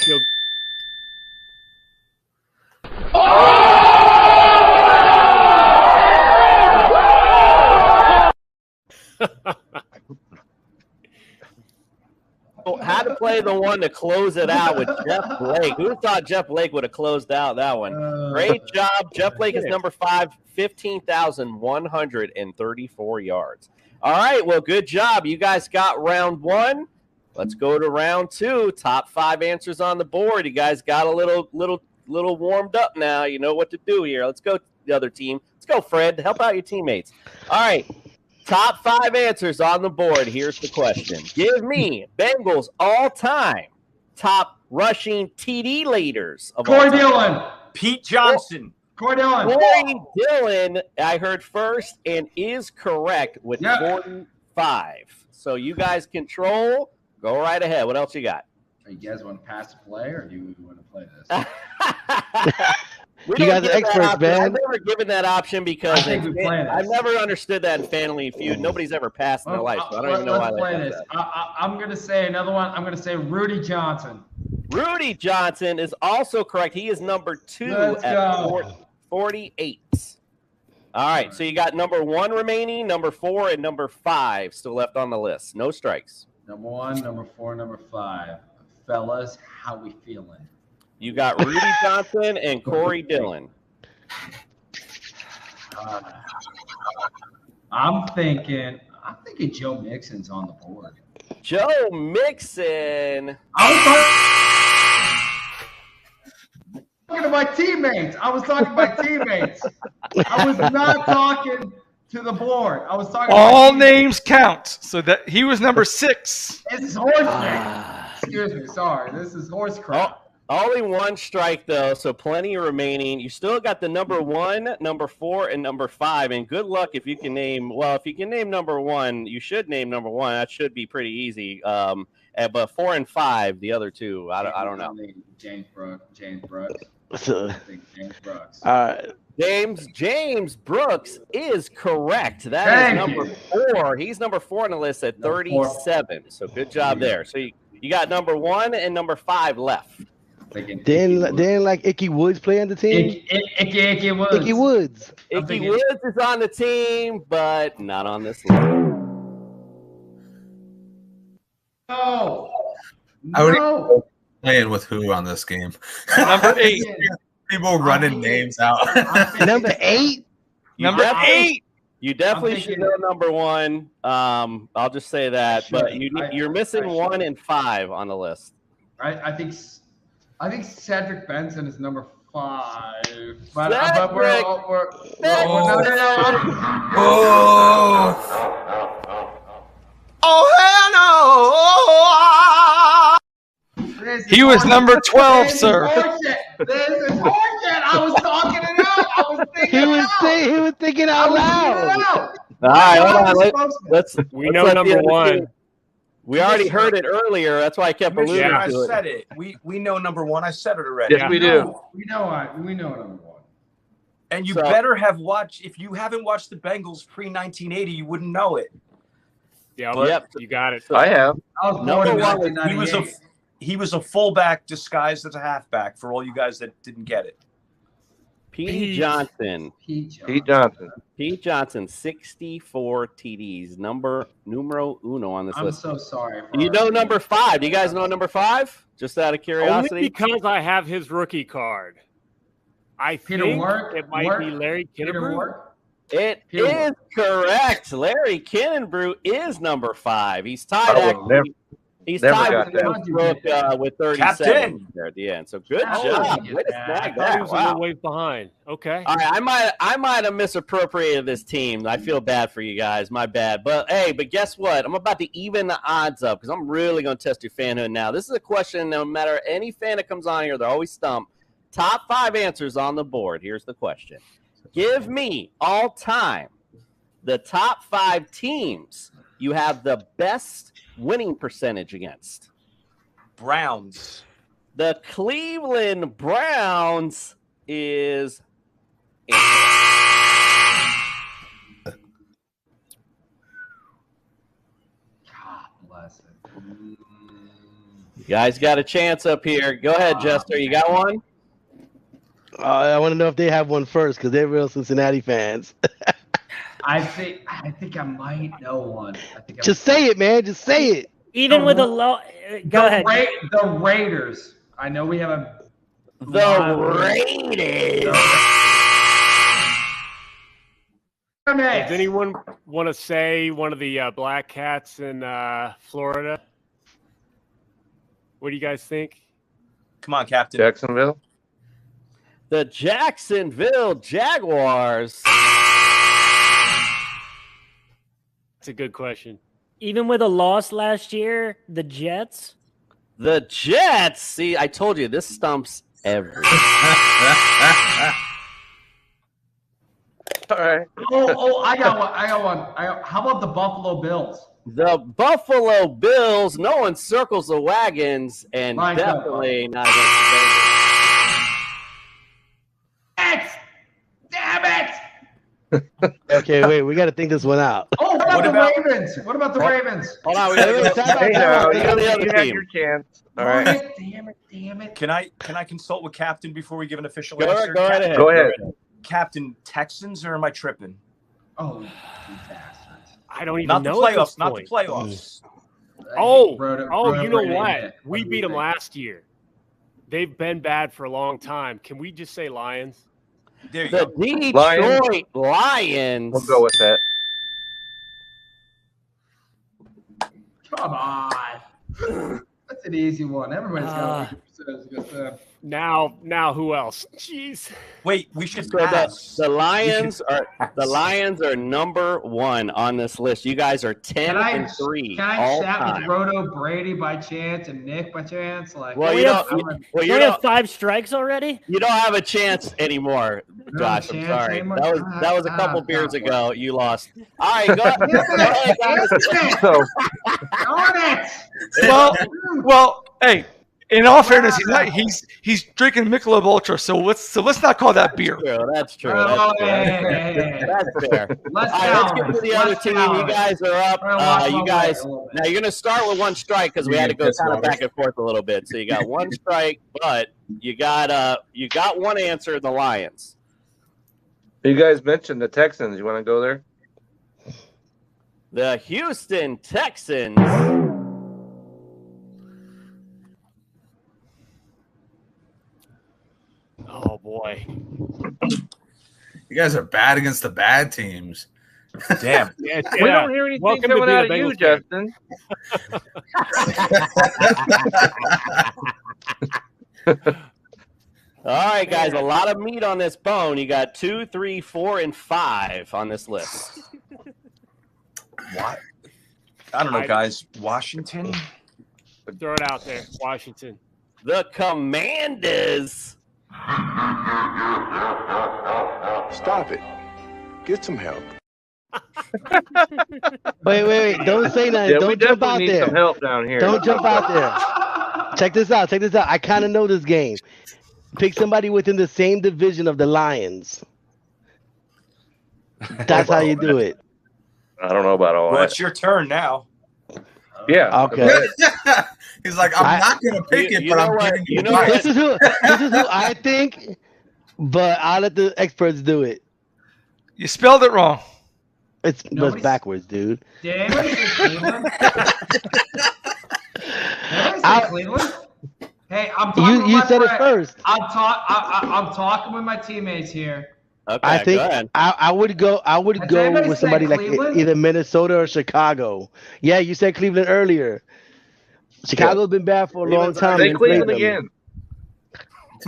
How to play the one to close it out with Jeff Blake. Who thought Jeff Blake would have closed out that one? Great job. Jeff Blake is number 5, 15,134 yards. All right, well, good job. You guys got round 1. Let's go to round 2. Top 5 answers on the board. You guys got a little warmed up now. You know what to do here. Let's go to the other team. Let's go, Fred. Help out your teammates. All right. Top 5 answers on the board. Here's the question. Give me Bengals all-time top rushing TD leaders of Corey all time. Dillon. Pete Johnson. Corey Dillon. Corey Dillon, I heard first and is correct with 45. So you guys control. Go right ahead. What else you got? You guys want to pass the play, or do you want to play this? We You don't guys are give that experts, option. man. I've never given that option because I think we play this. I've never understood that in Family Feud. Nobody's ever passed in their life, so I don't even know why Let's they play do this. that. I'm going to say another one. I'm going to say Rudy Johnson. Rudy Johnson is also correct. He is number 2 Let's at go. 48. All right, so you got number 1 remaining, number 4, and number 5 still left on the list. No strikes. Number 1, number 4, number 5. Fellas, how we feeling? You got Rudy Johnson and Corey Dillon. I'm thinking Joe Mixon's on the board. Joe Mixon. I was talking to my teammates. I was not talking to the board. I was talking. All names count. So that he was number 6. It's horse crap. Excuse me. Sorry. This is horse crap. Only one strike though, so plenty remaining. You still got the number 1, number 4, and number 5. And good luck if you can name. Well, if you can name number 1, you should name number 1. That should be pretty easy. But 4 and 5, the other two, I don't know. James Brooks. James Brooks. James Brooks is correct. That is number 4. He's number 4 on the list at 37. So good job there. So you got number 1 and number 5 left. Didn't like Icky Woods play on the team? Icky Woods. Icky Woods. Icky Woods is on the team, but not on this list. No. I would playing with who on this game? Number 8. People running names out. Number 8? Number 8. You definitely should know number 1. I'll just say that. But you're missing 1 and 5 on the list. I think Cedric Benson is number 5. But we're He was number 12, sir. This is horseshit. I was talking it out. I was thinking he was thinking out loud. All right, hold on. Let's know number 1. We already heard it earlier. That's why I kept alluding to it. I said it. We know number 1. I said it already. Yes, we do. We know number 1. And you better have watched. If you haven't watched the Bengals pre-1980, you wouldn't know it. Yep, you got it. I have. Number 1, he was a fullback disguised as a halfback. For all you guys that didn't get it, Pete Johnson. Pete Johnson, 64 TDs. Numero uno on this list. I'm so sorry. You know number 5. Do you guys know number 5? Just out of curiosity. Only because I have his rookie card. I think it might be Larry Kinnebrew. It is correct. Larry Kinnebrew is number 5. He's tied. He's tied with 37 there at the end. So good job. Way to snag that. He was a little way behind. Okay. All right. I might have misappropriated this team. I feel bad for you guys. My bad. But guess what? I'm about to even the odds up because I'm really going to test your fanhood now. This is a question. No matter any fan that comes on here, they're always stumped. Top 5 answers on the board. Here's the question. Give me all time the top 5 teams you have the best winning percentage against. Browns. The Cleveland Browns is God bless it. You guys got a chance up here. Go ahead, Jester. You got one? I want to know if they have one first because they're real Cincinnati fans. I think I might know one. Just say it, man. Just say it. Even with a low. Go ahead. The Raiders. I know we have the Raiders. Does anyone want to say one of the Black Cats in Florida? What do you guys think? Come on, Captain. Jacksonville. The Jacksonville Jaguars. That's a good question. Even with a loss last year, the Jets? The Jets. See, I told you, this stumps everyone. All right. I got one. How about the Buffalo Bills? The Buffalo Bills. No one circles the wagons, and definitely not against the Bengals. Damn it! Okay, wait. We got to think this one out. Oh, what about the Ravens? What about the Ravens? Hold on, we got you have your chance. All right. Damn it. Can I consult with Captain before we give an official answer? Go ahead. Go ahead. Captain, Texans, or am I tripping? Oh, you bastards! I don't even not know. The playoffs, not the playoffs. You know what? We beat them last year. They've been bad for a long time. Can we just say Lions? There you the go. Detroit Lions. We'll go with that. Come on. That's an easy one. Everybody's got a percentage against them. Now, who else? Jeez. Wait, we should So pass. the Lions are number 1 on this list. You guys are 10-3 Can I all chat time. with Roto Brady by chance and Nick by chance? Like, Well, we have 5 strikes already. You don't have a chance anymore, Josh. I'm sorry. That was a couple beers ago. You lost. All right, go ahead, guys. Well, hey. In all fairness, he's drinking Michelob Ultra, so let's not call that beer. That's true. That's fair. All right, let's get to the other team. You guys are up. Now you're gonna start with 1 strike because we had to go kind of back and forth a little bit. So you got 1 strike, but you got 1 answer in the Lions. You guys mentioned the Texans. You want to go there? The Houston Texans. Oh boy, you guys are bad against the bad teams. Damn. We don't hear anything coming out of you, Justin. All right, guys, a lot of meat on this bone. You got 2, 3, 4, and 5 on this list. What? I don't know, guys. Washington? Throw it out there. Washington. The Commanders. Stop it. Get some help. Wait. Don't say nothing. Yeah, Don't jump out need there. Some help down here. Don't jump out there. Check this out. I kind of know this game. Pick somebody within the same division of the Lions. That's how you do it. I don't know about all Well, that. it's your turn now. Yeah. Okay. He's like, I'm not going to pick it, but I'm giving you this is who I think, but I'll let the experts do it. You spelled it wrong. It's backwards, dude. Did anybody say Cleveland? Cleveland? Hey, I'm talking with you my said friend. it first. I'm talking with my teammates here. Okay, I think I would go anybody with somebody said like Cleveland? either Minnesota or Chicago. Yeah, you said Cleveland earlier. Chicago's been bad for a long time. Say Cleveland again.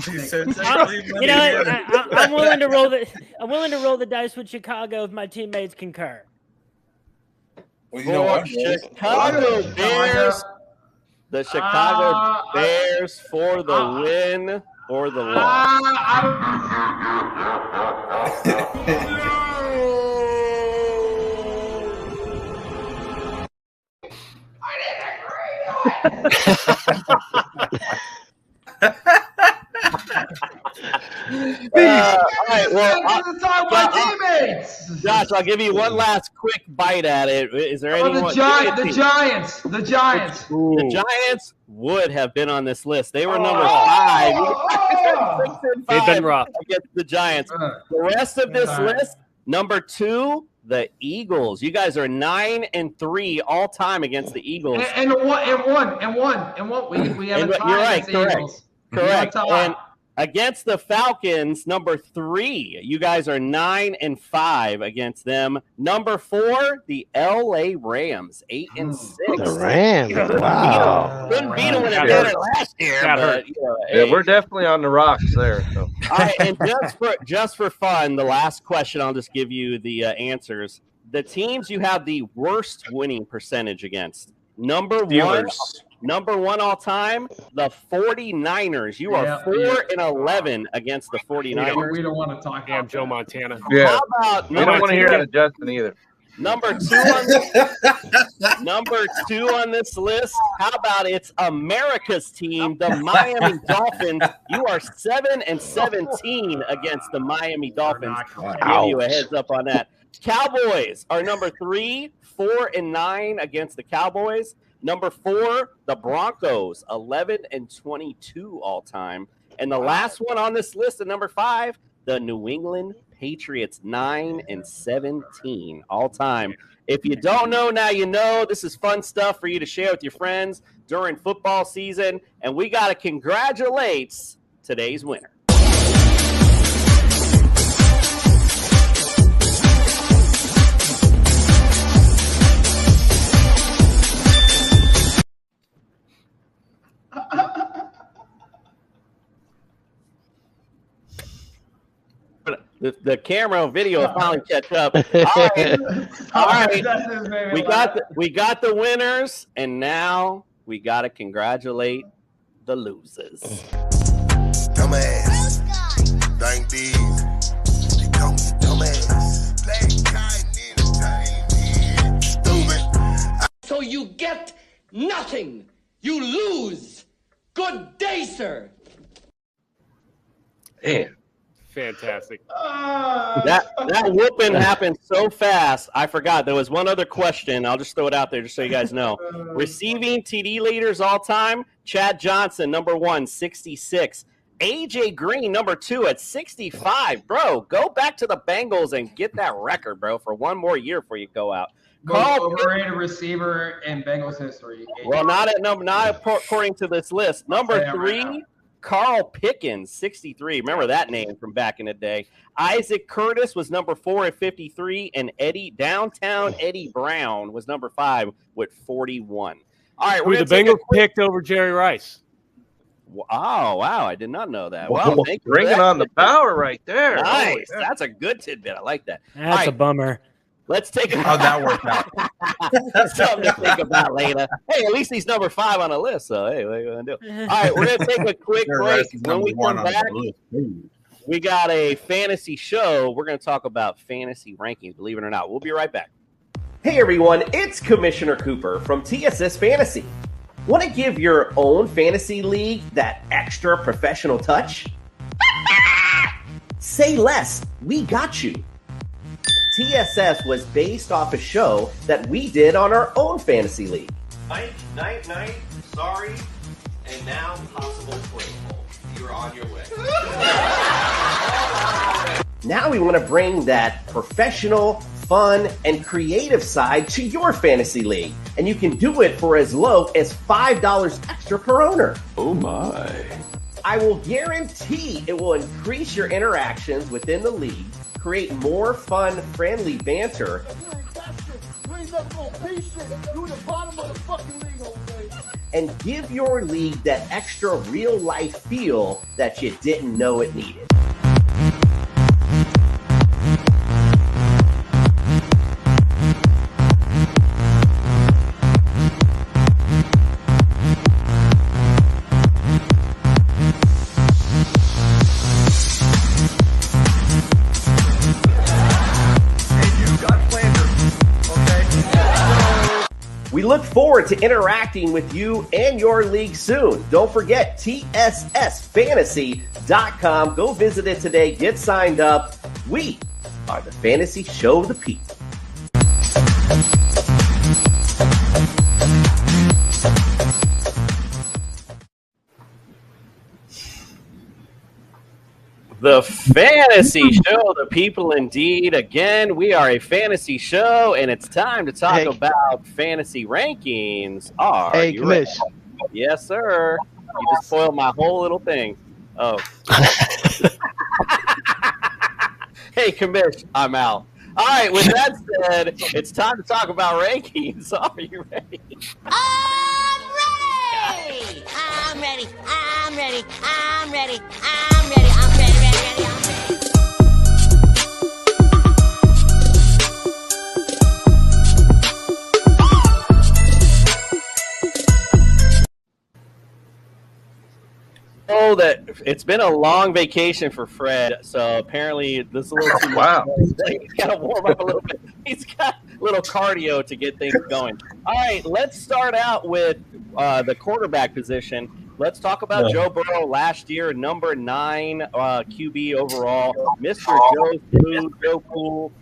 I'm willing to roll the dice with Chicago if my teammates concur. Well, you know what? Chicago Bears. The Chicago Bears for the win or the loss. All right, Josh, I'll give you one last quick bite at it. Is there anyone? The Giants. The Giants would have been on this list. They were number 5. They've been rough against the Giants. The rest of this list, number 2, the Eagles. You guys are 9-3 all time against the Eagles. And one. We have a tie. You're right. Correct. Eagles. Correct. And against the Falcons, number 3, you guys are 9-5 against them. Number 4, the LA Rams, 8-6. The Rams, wow. Couldn't beat them when they did it last year. But, Yeah, we're definitely on the rocks there. So. All right, and just for fun, the last question, I'll just give you the answers. The teams you have the worst winning percentage against. Number 1 all time, the 49ers. You are 4-11 against the 49ers. We don't want to talk about Joe Montana. Yeah. How about we don't want to hear out of Justin either. Number 2 on this list. How about it's America's team, the Miami Dolphins? You are 7-17 against the Miami Dolphins. I'll give you a heads up on that. Cowboys are number 3, 4-9 against the Cowboys. Number 4, the Broncos, 11-22 all time. And the last one on this list at number 5, the New England Patriots, 9-17 all time. If you don't know, now you know. This is fun stuff for you to share with your friends during football season. And we got to congratulate today's winner. The camera and video will finally catch up. All right. We got the winners, and now we got to congratulate the losers. Dumbass. Thank these. They call me dumbass. Stupid. So you get nothing. You lose. Good day, sir. Man. Fantastic. That whooping happened so fast. I forgot there was one other question. I'll just throw it out there just so you guys know. Receiving TD leaders all time: Chad Johnson, number 1, 66. AJ Green, number 2 at 65. Bro, go back to the Bengals and get that record, bro, for one more year before you go out. Most overrated receiver in Bengals history. Well, not according to this list. Number 3. Carl Pickens, 63. Remember that name from back in the day. Isaac Curtis was number 4 at 53, and Downtown Eddie Brown was number 5 with 41. All right, who the Bengals picked over Jerry Rice. Oh, wow. I did not know that. Wow, bringing on the power right there. Nice. Oh, that's a good tidbit. I like that. That's a bummer. Let's take How'd that work out? Something to think about later. Hey, at least he's number 5 on the list. So, hey, what are you going to do? All right, we're going to take a quick break. When we come back, we got a fantasy show. We're going to talk about fantasy rankings, believe it or not. We'll be right back. Hey, everyone. It's Commissioner Cooper from TSS Fantasy. Want to give your own fantasy league that extra professional touch? Say less. We got you. TSS was based off a show that we did on our own fantasy league. Night, sorry, and now possible playable. You're on your way. Now we want to bring that professional, fun, and creative side to your fantasy league. And you can do it for as low as $5 extra per owner. Oh my. I will guarantee it will increase your interactions within the league, create more fun, friendly banter, and give your league that extra real-life feel that you didn't know it needed. We look forward to interacting with you and your league soon. Don't forget TSSFantasy.com. Go visit it today. Get signed up. We are the fantasy show of the people. The fantasy show, the people indeed. Again, we are a fantasy show, and it's time to talk about fantasy rankings. Are you ready? Yes, sir. You just spoiled my whole little thing. Oh. Hey, Commish, I'm out. All right, with that said, it's time to talk about rankings. Are you ready? I'm ready! I'm ready. I'm ready. I'm ready. I'm ready. I'm ready. Oh, that it's been a long vacation for Fred, so apparently this is a little too much. He's got to warm up a little bit. He's got a little cardio to get things going. All right, let's start out with the quarterback position. Let's talk about Joe Burrow last year, number 9 QB overall. Mr. Joe Cool.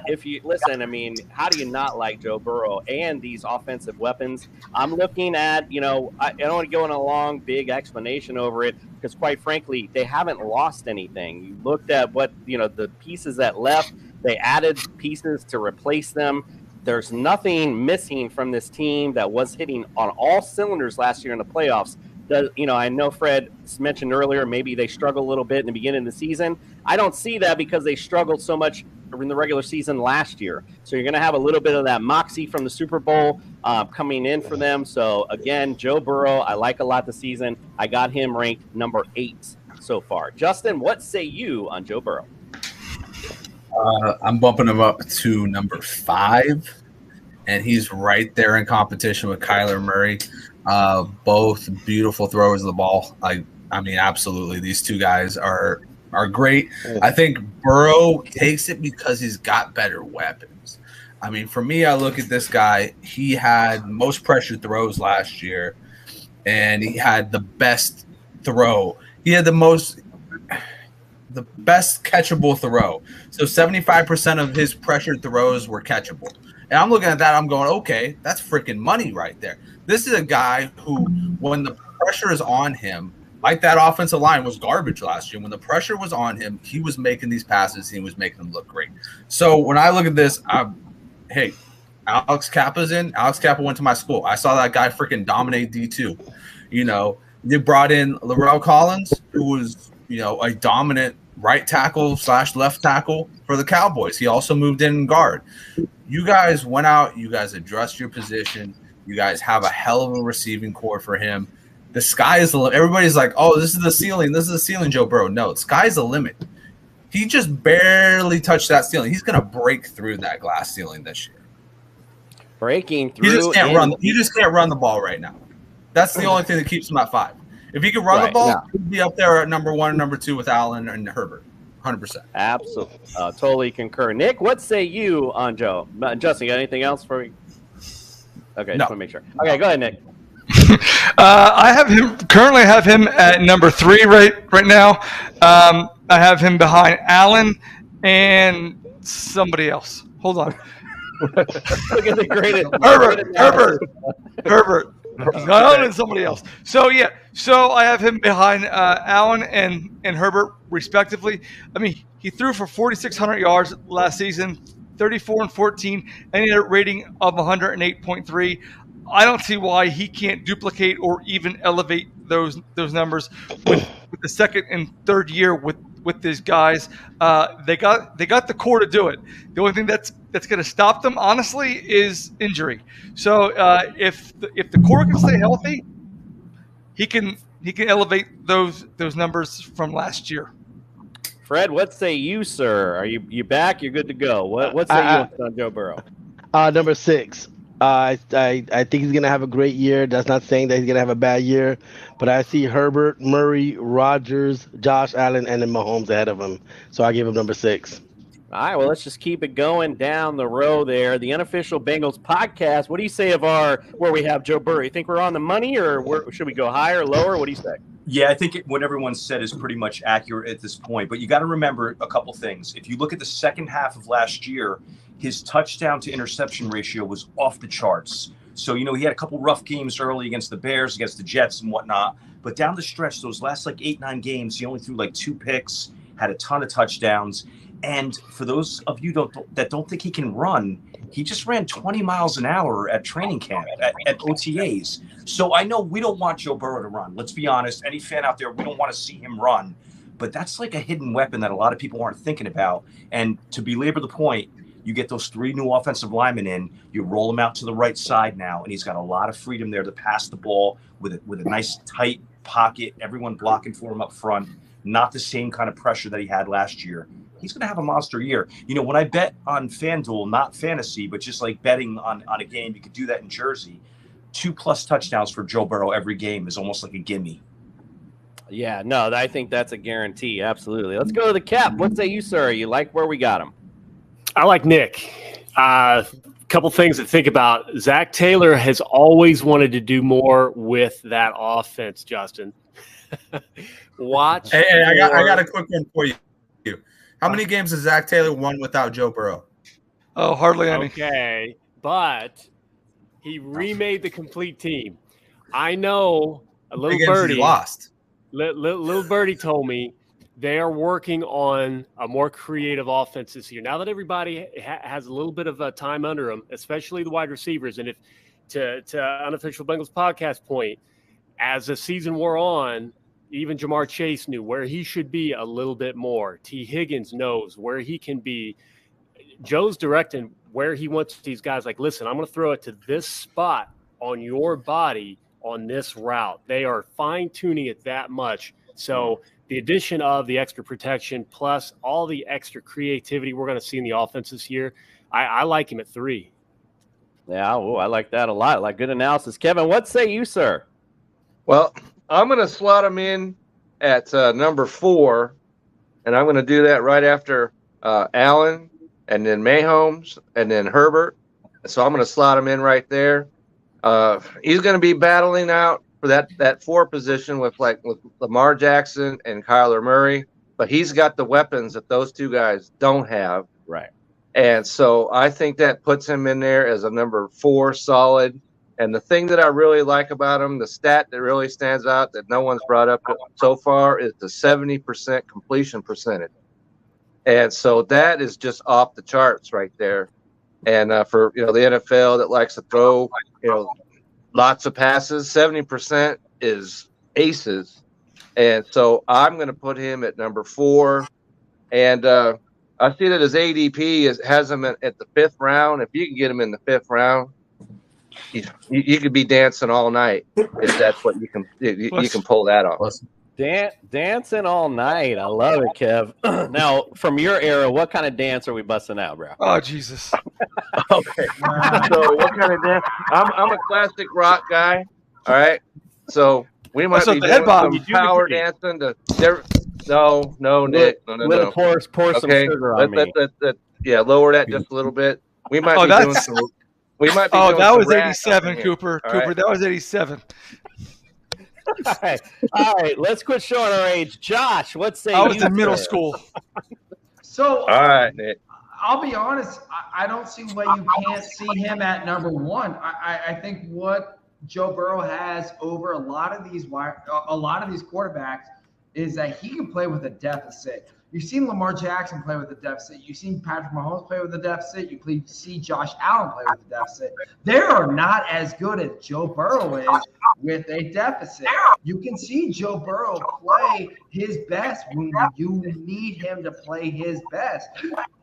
If you listen, I mean, how do you not like Joe Burrow and these offensive weapons? I'm looking at, I don't want to go in a long, big explanation over it because, quite frankly, they haven't lost anything. You looked at what, the pieces that left. They added pieces to replace them. There's nothing missing from this team that was hitting on all cylinders last year in the playoffs. I know Fred mentioned earlier maybe they struggled a little bit in the beginning of the season. I don't see that because they struggled so much in the regular season last year. So you're going to have a little bit of that moxie from the Super Bowl coming in for them. So, again, Joe Burrow, I like a lot this season. I got him ranked number 8 so far. Justin, what say you on Joe Burrow? I'm bumping him up to number 5, and he's right there in competition with Kyler Murray. Both beautiful throwers of the ball. I mean, absolutely, these two guys are great. I think Burrow takes it because he's got better weapons. I mean, for me, I look at this guy. He had most pressure throws last year, and he had the best throw. He had the best catchable throw. So 75% of his pressured throws were catchable. And I'm looking at that, I'm going, okay, that's freaking money right there. This is a guy who, when the pressure is on him, like that offensive line was garbage last year. When the pressure was on him, he was making these passes. He was making them look great. So when I look at this, hey, Alex Kappa's in. Alex Kappa went to my school. I saw that guy freaking dominate D2. You know, they brought in Larrell Collins, who was, you know, a dominant right tackle / left tackle for the Cowboys. He also moved in guard. You guys went out. You guys addressed your position. You guys have a hell of a receiving core for him. The sky is the limit. Everybody's like, oh, this is the ceiling. This is the ceiling, Joe Burrow. No, the sky's the limit. He just barely touched that ceiling. He's going to break through that glass ceiling this year. Breaking through. He just can't run. He just can't run the ball right now. That's the only thing that keeps him at 5. If he could run the ball, he'd be up there at number 1 and number 2 with Allen and Herbert. 100%. Absolutely. Totally concur. Nick, what say you on Joe? Justin, got anything else for me? Okay, just want to make sure. Okay, go ahead, Nick. I currently have him at number 3 right now. I have him behind Allen and somebody else. Hold on. Look at the greatest Herbert. Allen and somebody else. So yeah, I have him behind Allen and Herbert respectively. I mean, he threw for 4,600 yards last season, 34-14, and he had a rating of 108.3. I don't see why he can't duplicate or even elevate those numbers with the second and third year with these guys. They got the core to do it. The only thing that's going to stop them, honestly, is injury. So if the core can stay healthy, he can elevate those numbers from last year. Fred, what say you, sir? Are you back? You're good to go. What say you on Joe Burrow? Number 6. I think he's going to have a great year. That's not saying that he's going to have a bad year, but I see Herbert, Murray, Rodgers, Josh Allen, and then Mahomes ahead of him. So I give him number 6. All right, well, let's just keep it going down the row there. The Unofficial Bengals podcast. What do you say of where we have Joe Burrow? You think we're on the money, or should we go higher, lower? What do you say? Yeah, I think what everyone said is pretty much accurate at this point. But you got to remember a couple things. If you look at the second half of last year, his touchdown to interception ratio was off the charts. So, you know, he had a couple rough games early against the Bears, against the Jets and whatnot. But down the stretch, those last 8-9 games, he only threw 2 picks, had a ton of touchdowns. And for those of you that don't think he can run, he just ran 20 miles an hour at training camp, at OTAs. So I know we don't want Joe Burrow to run. Let's be honest. Any fan out there, we don't want to see him run. But that's like a hidden weapon that a lot of people aren't thinking about. And to belabor the point, you get those 3 new offensive linemen in, you roll him out to the right side now, and he's got a lot of freedom there to pass the ball with a nice tight pocket, everyone blocking for him up front, not the same kind of pressure that he had last year. He's going to have a monster year. You know, when I bet on FanDuel, not fantasy, but just betting on a game, you could do that in Jersey. 2+ touchdowns for Joe Burrow every game is almost like a gimme. Yeah, no, I think that's a guarantee. Absolutely. Let's go to the cap. What say you, sir? You like where we got him? I like Nick. Couple things to think about. Zach Taylor has always wanted to do more with that offense, Justin. Watch. Hey, I got a quick one for you. How many games has Zach Taylor won without Joe Burrow? Oh, hardly any. Okay, but he remade the complete team. I know a little birdie lost. Little birdie told me they are working on a more creative offense this year. Now that everybody has a little bit of time under them, especially the wide receivers, and if to Unofficial Bengals podcast point, as the season wore on, even Jamar Chase knew where he should be a little bit more. T. Higgins knows where he can be. Joe's directing where he wants these guys. Like, listen, I'm going to throw it to this spot on your body on this route. They are fine-tuning it that much. So the addition of the extra protection plus all the extra creativity we're going to see in the offense this year, I like him at 3. Yeah, I like that a lot. Like, good analysis. Kevin, what say you, sir? Well, I'm going to slot him in at number 4, and I'm going to do that right after Allen, and then Mahomes, and then Herbert. So I'm going to slot him in right there. He's going to be battling out for that 4 position with Lamar Jackson and Kyler Murray, but he's got the weapons that those 2 guys don't have. Right. And so I think that puts him in there as a number 4 solid. And the thing that I really like about him, the stat that really stands out that no one's brought up so far, is the 70% completion percentage. And so that is just off the charts right there. And for the NFL that likes to throw lots of passes, 70% is aces. And so I'm going to put him at number 4. And I see that his ADP has him at the 5th round. If you can get him in the 5th round, you could be dancing all night if that's what you can pull that off. Dancing all night. I love it, Kev. Now, from your era, what kind of dance are we busting out, bro? Oh, Jesus. Okay. So what kind of dance? I'm a classic rock guy. All right. So we might be doing some power dancing to there. No, Nick. No. Pour some sugar on me. Lower that just a little bit. We might be doing some. We might be. Oh, doing that some was rap 87, Cooper. All Cooper, right? that was 87. All right. Let's quit showing our age. Josh, what say you? I was in middle school. So, all right, Nick. I'll be honest. I don't see why you can't see him at number 1. I think what Joe Burrow has over a lot of these quarterbacks is that he can play with a deficit. You've seen Lamar Jackson play with a deficit. You've seen Patrick Mahomes play with a deficit. You see Josh Allen play with a deficit. They are not as good as Joe Burrow is with a deficit. You can see Joe Burrow play his best when you need him to play his best.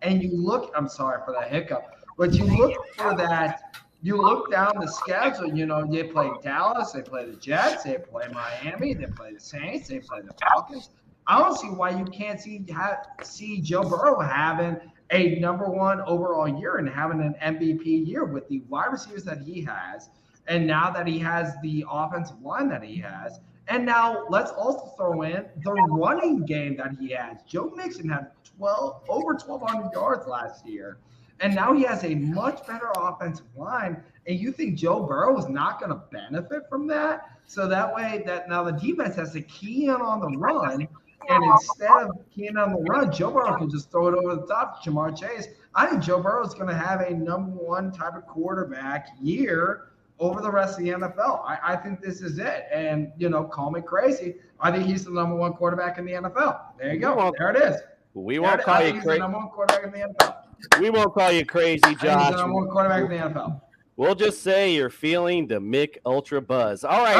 And you look, I'm sorry for that hiccup, but you look for that. You look down the schedule, they play Dallas, they play the Jets, they play Miami, they play the Saints, they play the Falcons. I don't see why you can't see Joe Burrow having a number 1 overall year and having an MVP year with the wide receivers that he has. And now that he has the offensive line that he has. And now let's also throw in the running game that he has. Joe Mixon had over 1,200 yards last year. And now he has a much better offensive line. And you think Joe Burrow is not going to benefit from that? So that way that now the defense has to key in on the run. And instead of keying on the run, Joe Burrow can just throw it over the top to Jamar Chase. I think Joe Burrow is going to have a number 1 type of quarterback year over the rest of the NFL. I think this is it. And, call me crazy. I think he's the number 1 quarterback in the NFL. There you go. There it is. We won't call you crazy. He's the number 1 quarterback in the NFL. We won't call you crazy, Josh. He's the number 1 quarterback in the NFL. We'll just say you're feeling the Mick Ultra Buzz. All right.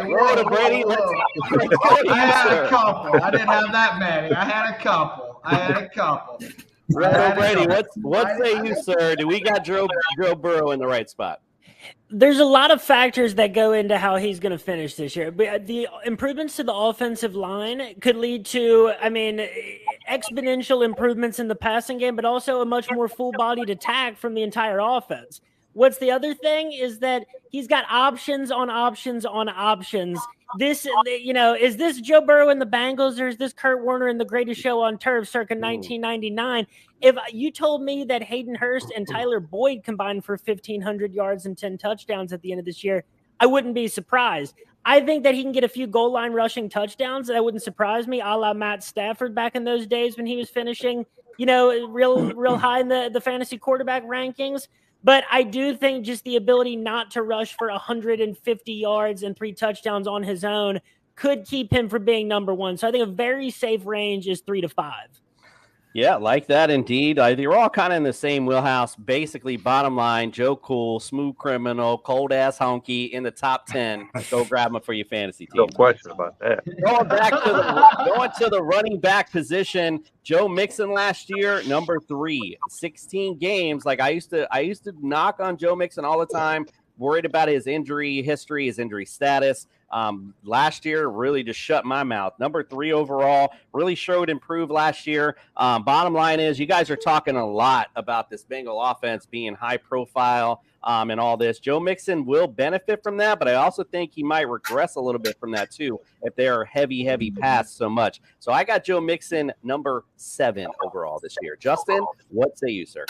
Roll to Brady. I had a couple. I didn't have that many. I had a couple. Roll Brady, what say you, sir? Do we got Joe Burrow in the right spot? There's a lot of factors that go into how he's going to finish this year. The improvements to the offensive line could lead to, exponential improvements in the passing game, but also a much more full-bodied attack from the entire offense. What's the other thing is that he's got options on options on options. This, is this Joe Burrow in the Bengals or is this Kurt Warner in The Greatest Show on Turf circa 1999? If you told me that Hayden Hurst and Tyler Boyd combined for 1,500 yards and 10 touchdowns at the end of this year, I wouldn't be surprised. I think that he can get a few goal line rushing touchdowns. That wouldn't surprise me, a la Matt Stafford back in those days when he was finishing, real high in the fantasy quarterback rankings. But I do think just the ability not to rush for 150 yards and 3 touchdowns on his own could keep him from being number 1. So I think a very safe range is 3 to 5. Yeah, like that indeed. They're all kind of in the same wheelhouse. Basically, bottom line, Joe Cool, smooth criminal, cold ass honky in the top 10. Go grab him for your fantasy team. No question about that. Going to the running back position. Joe Mixon last year, number 3, 16 games. Like I used to knock on Joe Mixon all the time. worried about his injury history, his injury status. Last year really just shut my mouth. Number 3 overall, really showed improved last year. Bottom line is, you guys are talking a lot about this Bengal offense being high profile and all this. Joe Mixon will benefit from that, but I also think he might regress a little bit from that too if they are heavy pass so much. So I got Joe Mixon number 7 overall this year. Justin, what say you, sir?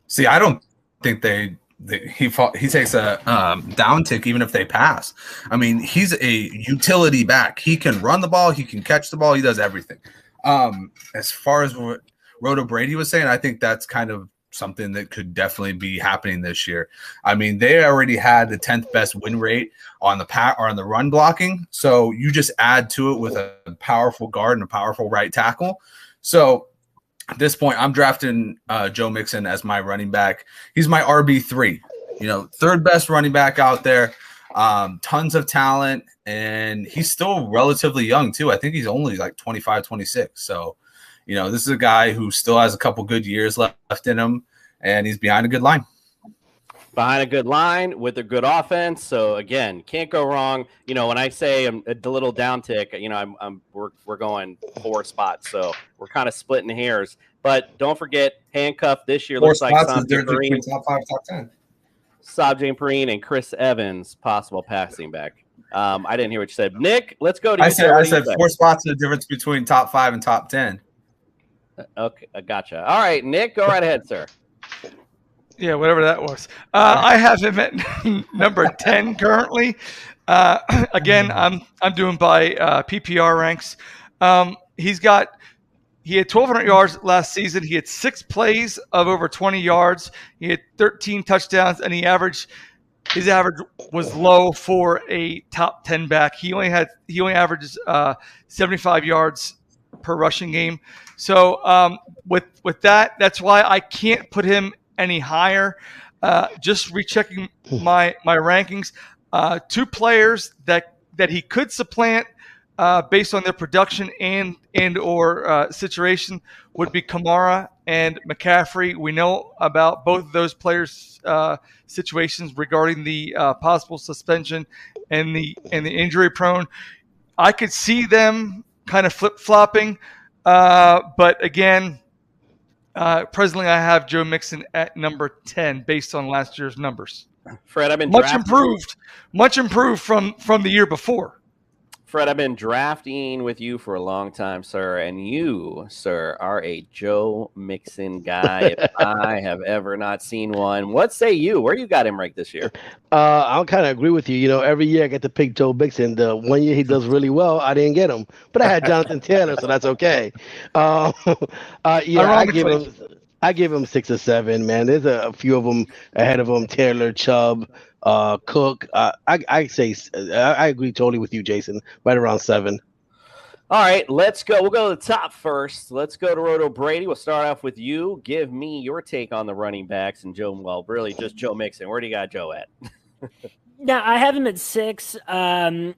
See, I don't think he takes a downtick even if they pass. I mean, he's a utility back. He can run the ball. He can catch the ball. He does everything. As far as what Roto Brady was saying, I think that's kind of something that could definitely be happening this year. I mean, they already had the 10th best win rate on the run blocking. So you just add to it with a powerful guard and a powerful right tackle. So at this point, I'm drafting Joe Mixon as my running back. He's my RB3, 3rd best running back out there. Tons of talent, and he's still relatively young too. I think he's only like 25, 26. So, this is a guy who still has a couple good years left in him, and he's behind a good line. Behind a good line with a good offense. So again, can't go wrong. When I say a little downtick, we're going 4 spots. So we're kind of splitting hairs. But don't forget, handcuff this year 4 looks like spots is different between top 5, top 10. Sajane Perine and Chris Evans, possible passing back. I didn't hear what you said. Nick, let's go to you. I said 4 spots is the difference between top 5 and top 10. Okay, I gotcha. All right, Nick, go right ahead, sir. Yeah, whatever that was. I have him at number 10 currently. Again, I'm doing by PPR ranks. He had 1,200 yards last season. He had 6 plays of over 20 yards. He had 13 touchdowns, and his average was low for a top 10 back. He only averages 75 yards per rushing game. So with that, that's why I can't put him any higher. Just rechecking my rankings. 2 players that he could supplant based on their production and or situation would be Kamara and McCaffrey. We know about both of those players' situations regarding the possible suspension and the injury prone. I could see them kind of flip-flopping, but again, presently I have Joe Mixon at number 10 based on last year's numbers. Fred, I've been much improved from the year before. Fred, I've been drafting with you for a long time, sir, and you, sir, are a Joe Mixon guy if I have ever not seen one. What say you? Where you got him ranked this year? I'll kind of agree with you. Every year I get to pick Joe Mixon. The one year he does really well, I didn't get him, but I had Jonathan Taylor, so that's okay. I give him 6 or 7, man. There's a few of them ahead of him: Taylor, Chubb, Cook. I agree totally with you, Jason. Right around 7. All right, let's go. We'll go to the top first. Let's go to Roto Brady. We'll start off with you. Give me your take on the running backs and really just Joe Mixon. Where do you got Joe at? Yeah, I have him at 6, and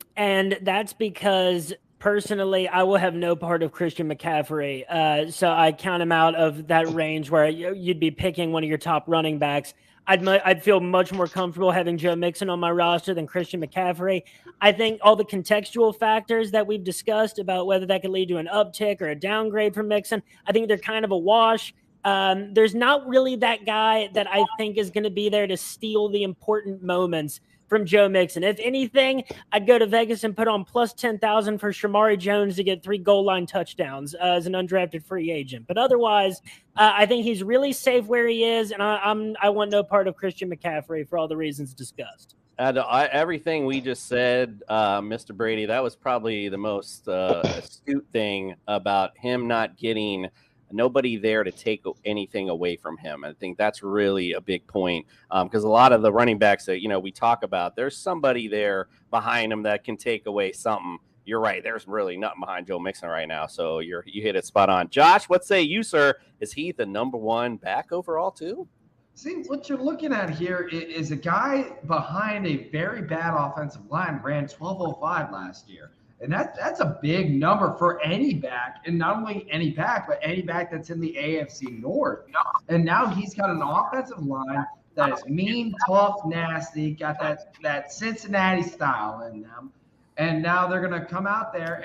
that's because personally, I will have no part of Christian McCaffrey. So I count him out of that range where you'd be picking one of your top running backs. I'd feel much more comfortable having Joe Mixon on my roster than Christian McCaffrey. I think all the contextual factors that we've discussed about whether that could lead to an uptick or a downgrade for Mixon, I think they're kind of a wash. There's not really that guy that I think is going to be there to steal the important moments from Joe Mixon. If anything, I'd go to Vegas and put on plus 10,000 for Shamari Jones to get 3 goal line touchdowns as an undrafted free agent. But otherwise, I think he's really safe where he is, and I want no part of Christian McCaffrey for all the reasons discussed. Everything we just said, Mr. Brady, that was probably the most astute thing about him not getting nobody there to take anything away from him. I think that's really a big point because a lot of the running backs that we talk about, there's somebody there behind him that can take away something. You're right. There's really nothing behind Joe Mixon right now, so you hit it spot on. Josh, what say you, sir? Is he the number 1 back overall too? See, what you're looking at here is a guy behind a very bad offensive line, ran 12.05 last year. And that's a big number for any back, and not only any back, but any back that's in the AFC North. And now he's got an offensive line that is mean, tough, nasty, got that Cincinnati style in them. And now they're going to come out there,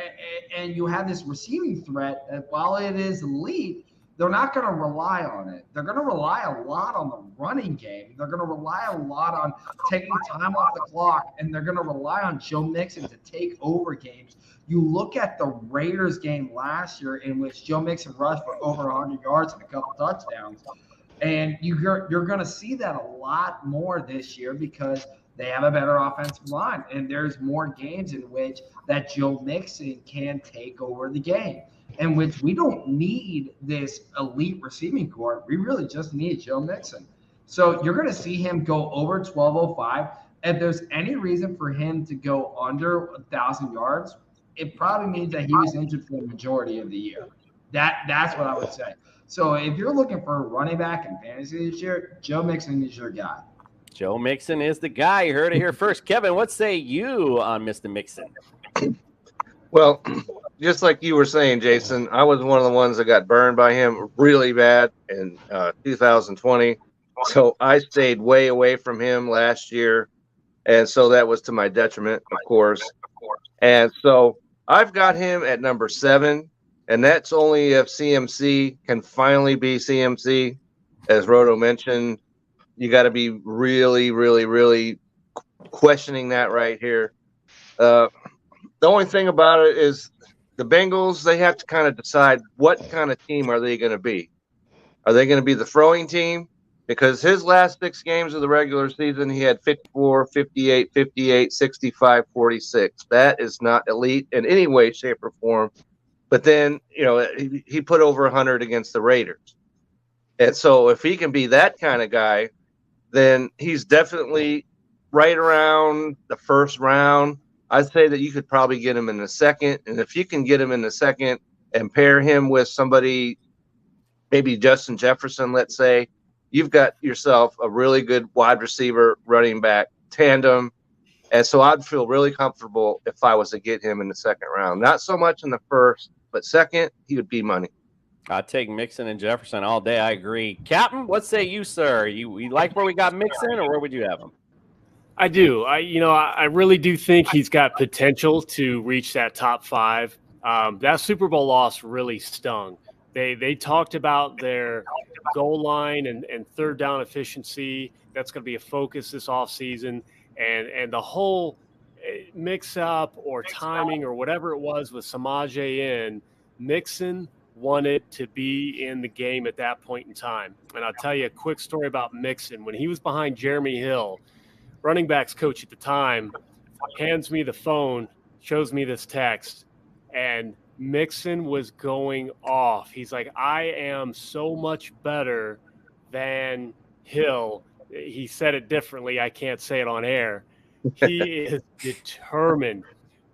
and you have this receiving threat that while it is elite, they're not going to rely on it. They're going to rely a lot on the running game. They're going to rely a lot on taking time off the clock, and they're going to rely on Joe Mixon to take over games. You look at the Raiders game last year in which Joe Mixon rushed for over 100 yards and a couple touchdowns, and you're going to see that a lot more this year because they have a better offensive line, and there's more games in which that Joe Mixon can take over the game. In which we don't need this elite receiving corps. We really just need Joe Mixon. So you're going to see him go over 1,205. If there's any reason for him to go under 1,000 yards, it probably means that he was injured for the majority of the year. That's what I would say. So if you're looking for a running back in fantasy this year, Joe Mixon is your guy. Joe Mixon is the guy. You heard it here first. Kevin, what say you on Mr. Mixon? Well, just like you were saying, Jason, I was one of the ones that got burned by him really bad in 2020. So I stayed way away from him last year. And so that was to my detriment, of course. And so I've got him at number 7. And that's only if CMC can finally be CMC. As Roto mentioned, you got to be really, really, really questioning that right here. The only thing about it is the Bengals, they have to kind of decide what kind of team are they going to be. Are they going to be the throwing team? Because his last 6 games of the regular season, he had 54, 58, 58, 65, 46. That is not elite in any way, shape, or form. But then, he put over 100 against the Raiders. And so if he can be that kind of guy, then he's definitely right around the first round. I'd say that you could probably get him in the second. And if you can get him in the second and pair him with somebody, maybe Justin Jefferson, let's say, you've got yourself a really good wide receiver running back tandem. And so I'd feel really comfortable if I was to get him in the second round. Not so much in the first, but second, he would be money. I'd take Mixon and Jefferson all day. I agree. Captain, what say you, sir? You like where we got Mixon, or where would you have him? I do. I really do think he's got potential to reach that top 5. That Super Bowl loss really stung. They talked about their goal line and third down efficiency. That's going to be a focus this offseason. And the whole mix-up or timing or whatever it was with Samaje Mixon wanted to be in the game at that point in time. And I'll tell you a quick story about Mixon. When he was behind Jeremy Hill, running backs coach at the time, hands me the phone, shows me this text, and Mixon was going off. He's like, I am so much better than Hill. He said it differently. I can't say it on air. He is determined.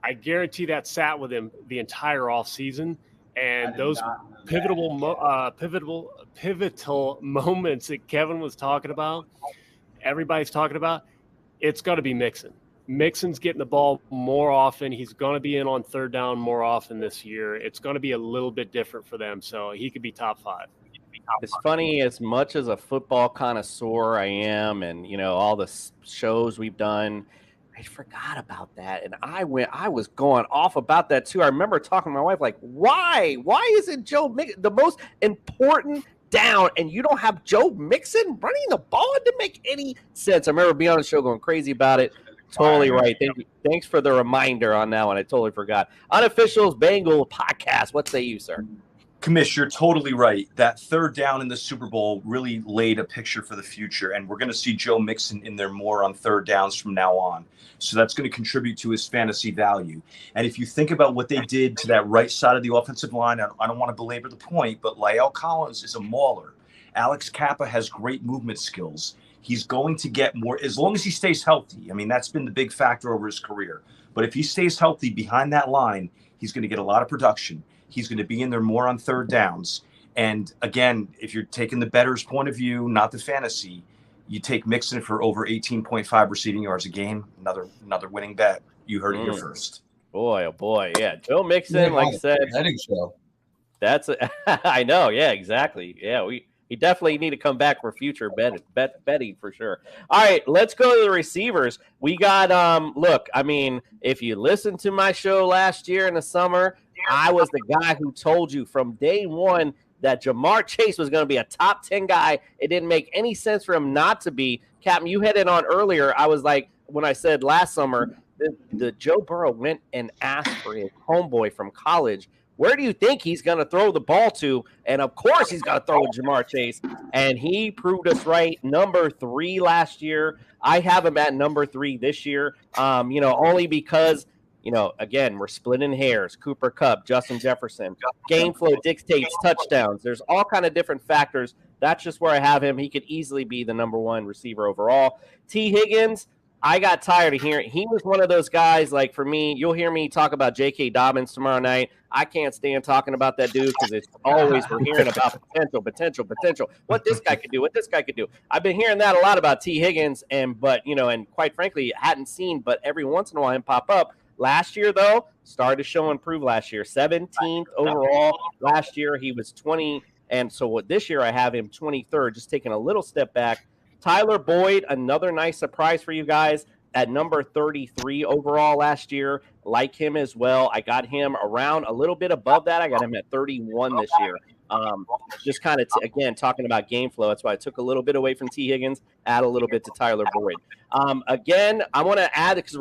I guarantee that sat with him the entire offseason. And those pivotal moments that Kevin was talking about, everybody's talking about, it's got to be Mixon. Mixon's getting the ball more often. He's going to be in on third down more often this year. It's going to be a little bit different for them. So he could be top 5. It's funny, as much as a football connoisseur I am, and all the shows we've done, I forgot about that. And I was going off about that too. I remember talking to my wife, like, why isn't Joe Mixon the most important down, and you don't have Joe Mixon running the ball? It didn't make any sense. I remember being on the show going crazy about it. Totally right. Thank you. Thanks for the reminder on that one. I totally forgot. Unofficials Bengal podcast. What say you, sir? Commish, you're totally right. That third down in the Super Bowl really laid a picture for the future, and we're going to see Joe Mixon in there more on third downs from now on. So that's going to contribute to his fantasy value. And if you think about what they did to that right side of the offensive line, I don't want to belabor the point, but La'el Collins is a mauler. Alex Kappa has great movement skills. He's going to get more, as long as he stays healthy. I mean, that's been the big factor over his career. But if he stays healthy behind that line, he's going to get a lot of production. He's going to be in there more on third downs. And again, if you're taking the bettor's point of view, not the fantasy, you take Mixon for over 18.5 receiving yards a game. Another winning bet. You heard it here first. Boy, oh boy, yeah. Joe Mixon, Yeah, like I said, betting show. that's I know, yeah, exactly. Yeah, we definitely need to come back for future betting for sure. All right, let's go to the receivers. We got look, I mean, if you listened to my show last year in the summer, I was the guy who told you from day one that Jamar Chase was going to be a top 10 guy. It didn't make any sense for him not to be. Captain, you had it on earlier. I was like, when I said last summer, the Joe Burrow went and asked for his homeboy from college. Where do you think he's going to throw the ball to? And of course, he's going to throw to Jamar Chase. And he proved us right. Number 3 last year. I have him at number 3 this year. Only because, again, we're splitting hairs. Cooper Kupp, Justin Jefferson. Game flow dictates touchdowns. There's all kind of different factors. That's just where I have him. He could easily be the number 1 receiver overall. T. Higgins, I got tired of hearing. He was one of those guys, like for me, you'll hear me talk about J.K. Dobbins tomorrow night. I can't stand talking about that dude because it's always we're hearing about potential. What this guy could do. I've been hearing that a lot about T. Higgins, and quite frankly, hadn't seen, but every once in a while him pop up. Last year, though, started to show improve last year. 17th overall. Last year, he was 20. And so this year, I have him 23rd, just taking a little step back. Tyler Boyd, another nice surprise for you guys at number 33 overall last year. Like him as well. I got him around a little bit above that. I got him at 31 this year. Just kind of, again, talking about game flow. That's why I took a little bit away from T. Higgins, add a little bit to Tyler Boyd. Again, I want to add, because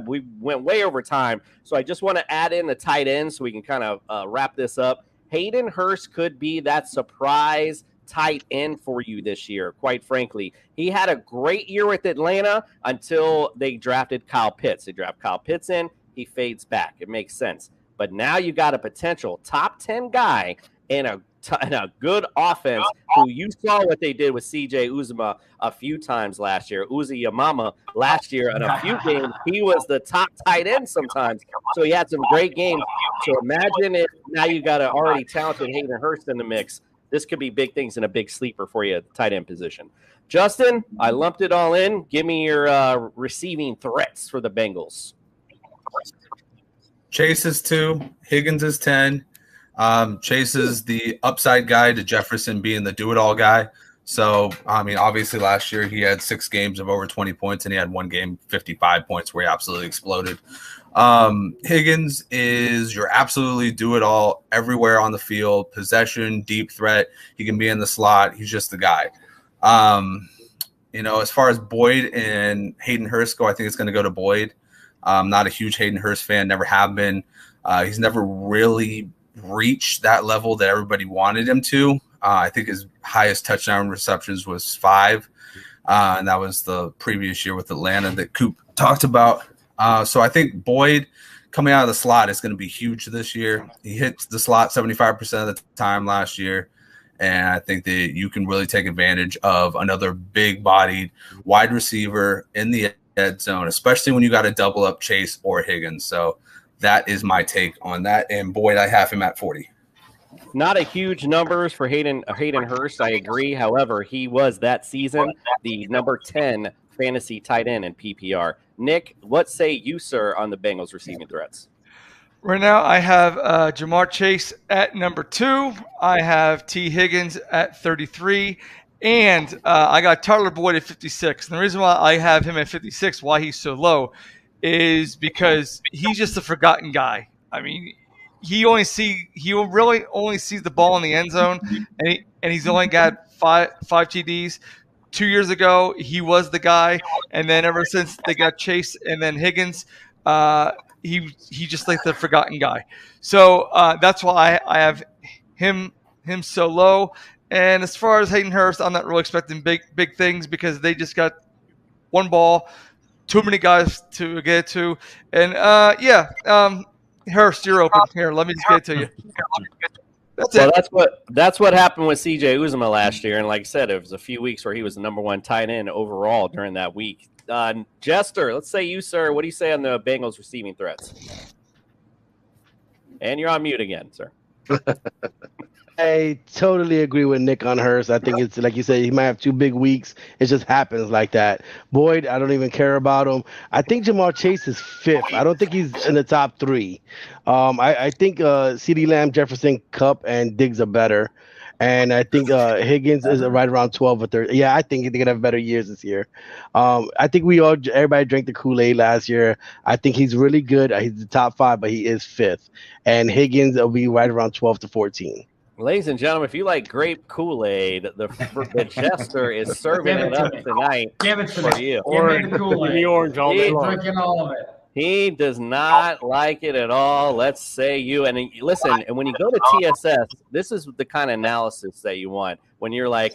we went way over time, so I just want to add in the tight end so we can kind of wrap this up. Hayden Hurst could be that surprise tight end for you this year, quite frankly. He had a great year with Atlanta until they drafted Kyle Pitts. They draft Kyle Pitts in, he fades back. It makes sense. But now you got a potential top 10 guy in a good offense who you saw what they did with CJ Uzomah a few times last year. Uzi Yamama last year in a few games, he was the top tight end sometimes. So he had some great games. So imagine if now you got an already talented Hayden Hurst in the mix. This could be big things and a big sleeper for you at the tight end position. Justin, I lumped it all in. Give me your receiving threats for the Bengals. Chase is 2. Higgins is 10. Chase is the upside guy to Jefferson being the do-it-all guy. So, I mean, obviously last year he had 6 games of over 20 points, and he had 1 game, 55 points, where he absolutely exploded. Higgins is your absolutely do-it-all everywhere on the field, possession, deep threat. He can be in the slot. He's just the guy. As far as Boyd and Hayden Hurst go, I think it's going to go to Boyd. I'm not a huge Hayden Hurst fan, never have been. He's never really reached that level that everybody wanted him to. I think his highest touchdown receptions was 5, and that was the previous year with Atlanta that Coop talked about. So I think Boyd coming out of the slot is going to be huge this year. He hits the slot 75% of the time last year, and I think that you can really take advantage of another big-bodied wide receiver in the end zone, especially when you got to double up Chase or Higgins. So that is my take on that. And Boyd, I have him at 40. Not a huge numbers for Hayden Hurst. I agree. However, he was that season the number 10 fantasy tight end in PPR. Nick, what say you, sir, on the Bengals receiving threats? Right now, I have Jamar Chase at number 2. I have T. Higgins at 33. And I got Tyler Boyd at 56. And the reason why I have him at 56, why he's so low, is because he's just a forgotten guy. I mean, he really only sees the ball in the end zone, and he's only got five TDs. 2 years ago, he was the guy, and then ever since they got Chase and then Higgins, he just like the forgotten guy. So that's why I have him so low. And as far as Hayden Hurst, I'm not really expecting big things because they just got one ball, too many guys to get to, and Hurst, you're open here. Let me just get it to you. That's what happened with CJ Uzomah last year, and like I said, it was a few weeks where he was the number 1 tight end overall during that week. Jester, let's say you, sir. What do you say on the Bengals receiving threats? And you're on mute again, sir. I totally agree with Nick on hers. I think it's like you said, he might have 2 big weeks. It just happens like that. Boyd, I don't even care about him. I think Jamar Chase is fifth. I don't think he's in the top three. I think CeeDee Lamb, Jefferson, Cup, and Diggs are better. And I think Higgins is right around 12 or 13. Yeah, I think they're gonna have better years this year. I think everybody drank the Kool-Aid last year. I think he's really good. He's the top five, but he is fifth. And Higgins will be right around 12 to 14. Ladies and gentlemen, if you like grape Kool-Aid, the Jester is serving Give it it to up me. tonight Give it to for me. you. Give me the Kool-Aid. Give me orange all day long. Drinking all of it. He does not like it at all. Let's say you. And listen, and when you go to TSS, this is the kind of analysis that you want. When you're like,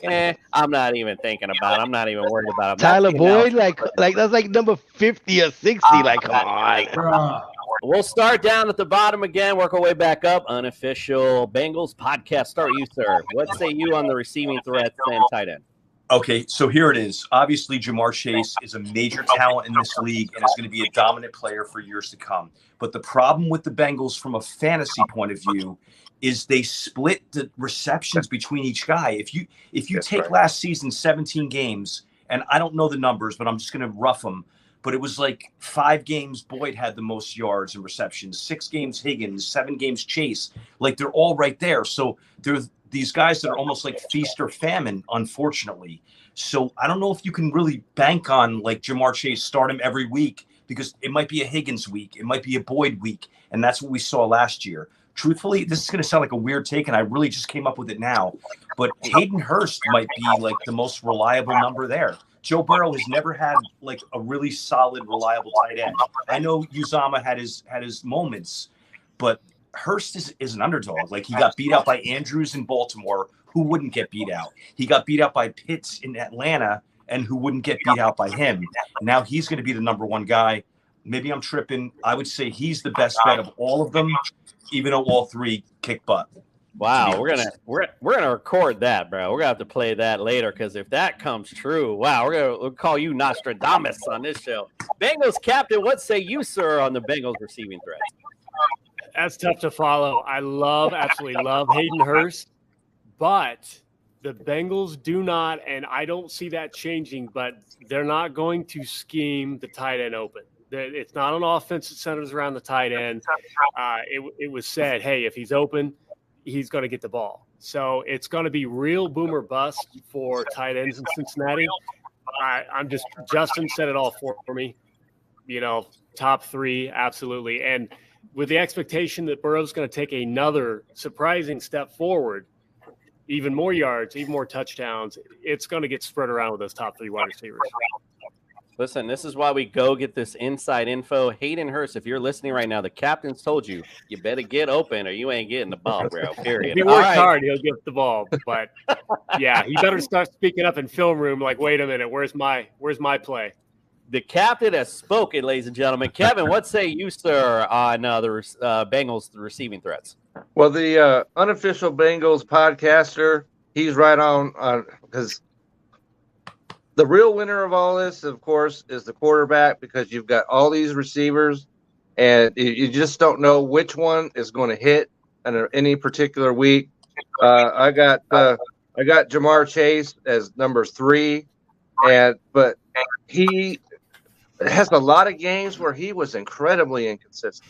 I'm not even thinking about it. I'm not even worried about it. Tyler Boyd, like that's like number 50 or 60. Like, come on. We'll start down at the bottom again, work our way back up. Unofficial Bengals podcast. Start you, sir. What say you on the receiving threats and tight end? Okay, so here it is. Obviously, Jamar Chase is a major talent in this league and is going to be a dominant player for years to come. But the problem with the Bengals from a fantasy point of view is they split the receptions between each guy. If you take last season's 17 games, and I don't know the numbers, but I'm just going to rough them, but it was like 5 games Boyd had the most yards and receptions, 6 games Higgins, 7 games Chase. Like, they're all right there. So there's these guys that are almost like feast or famine, unfortunately. So I don't know if you can really bank on like Jamar Chase, start him every week, because it might be a Higgins week. It might be a Boyd week. And that's what we saw last year. Truthfully, this is going to sound like a weird take, and I really just came up with it now. But Hayden Hurst might be like the most reliable number there. Joe Burrow has never had like a really solid, reliable tight end. I know Uzama had his moments, but Hurst is an underdog. Like, he got beat out by Andrews in Baltimore, who wouldn't get beat out. He got beat out by Pitts in Atlanta, and who wouldn't get beat out by him. Now he's going to be the number one guy. Maybe I'm tripping. I would say he's the best bet of all of them, even though all 3 kick butt. Wow, we're gonna record that, bro. We're gonna have to play that later, because if that comes true, wow, we'll call you Nostradamus on this show. Bengals captain, what say you, sir, on the Bengals receiving threat? That's tough to follow. I absolutely love Hayden Hurst, but the Bengals do not, and I don't see that changing, but they're not going to scheme the tight end open. It's not an offense that centers around the tight end. It was said, hey, if he's open, he's going to get the ball. So it's going to be real boom or bust for tight ends in Cincinnati. Justin said it all for me. Top 3, absolutely. And with the expectation that Burrow's going to take another surprising step forward, even more yards, even more touchdowns, it's going to get spread around with those top 3 wide receivers. Listen, this is why we go get this inside info. Hayden Hurst, if you're listening right now, the captain's told you better get open or you ain't getting the ball, bro. Period. If he works hard, he'll get the ball. But yeah, he better start speaking up in film room. Like, wait a minute, where's my play? The captain has spoken, ladies and gentlemen. Kevin, what say you, sir, on the Bengals receiving threats? Well, the unofficial Bengals podcaster, he's right on because the real winner of all this, of course, is the quarterback, because you've got all these receivers, and you just don't know which one is going to hit in any particular week. I got Jamar Chase as number 3, but he has a lot of games where he was incredibly inconsistent.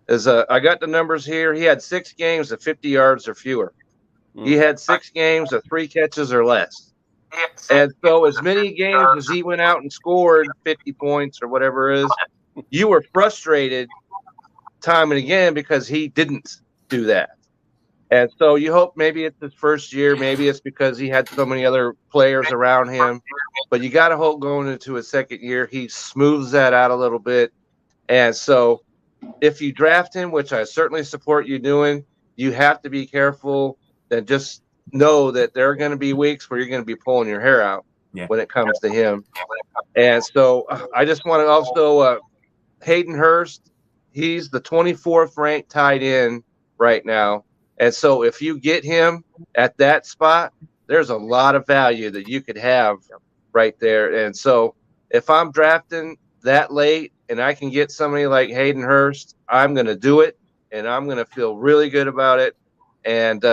I got the numbers here. He had 6 games of 50 yards or fewer. He had 6 games of 3 catches or less. And so as many games as he went out and scored 50 points or whatever it is, you were frustrated time and again because he didn't do that. And so you hope maybe it's his first year. Maybe it's because he had so many other players around him. But you got to hope going into his second year, he smooths that out a little bit. And so if you draft him, which I certainly support you doing, you have to be careful and just know that there are going to be weeks where you're going to be pulling your hair out when it comes to him. And so I just want to also Hayden Hurst, he's the 24th ranked tight end right now. And so if you get him at that spot, there's a lot of value that you could have right there. And so if I'm drafting that late and I can get somebody like Hayden Hurst, I'm going to do it, and I'm going to feel really good about it. And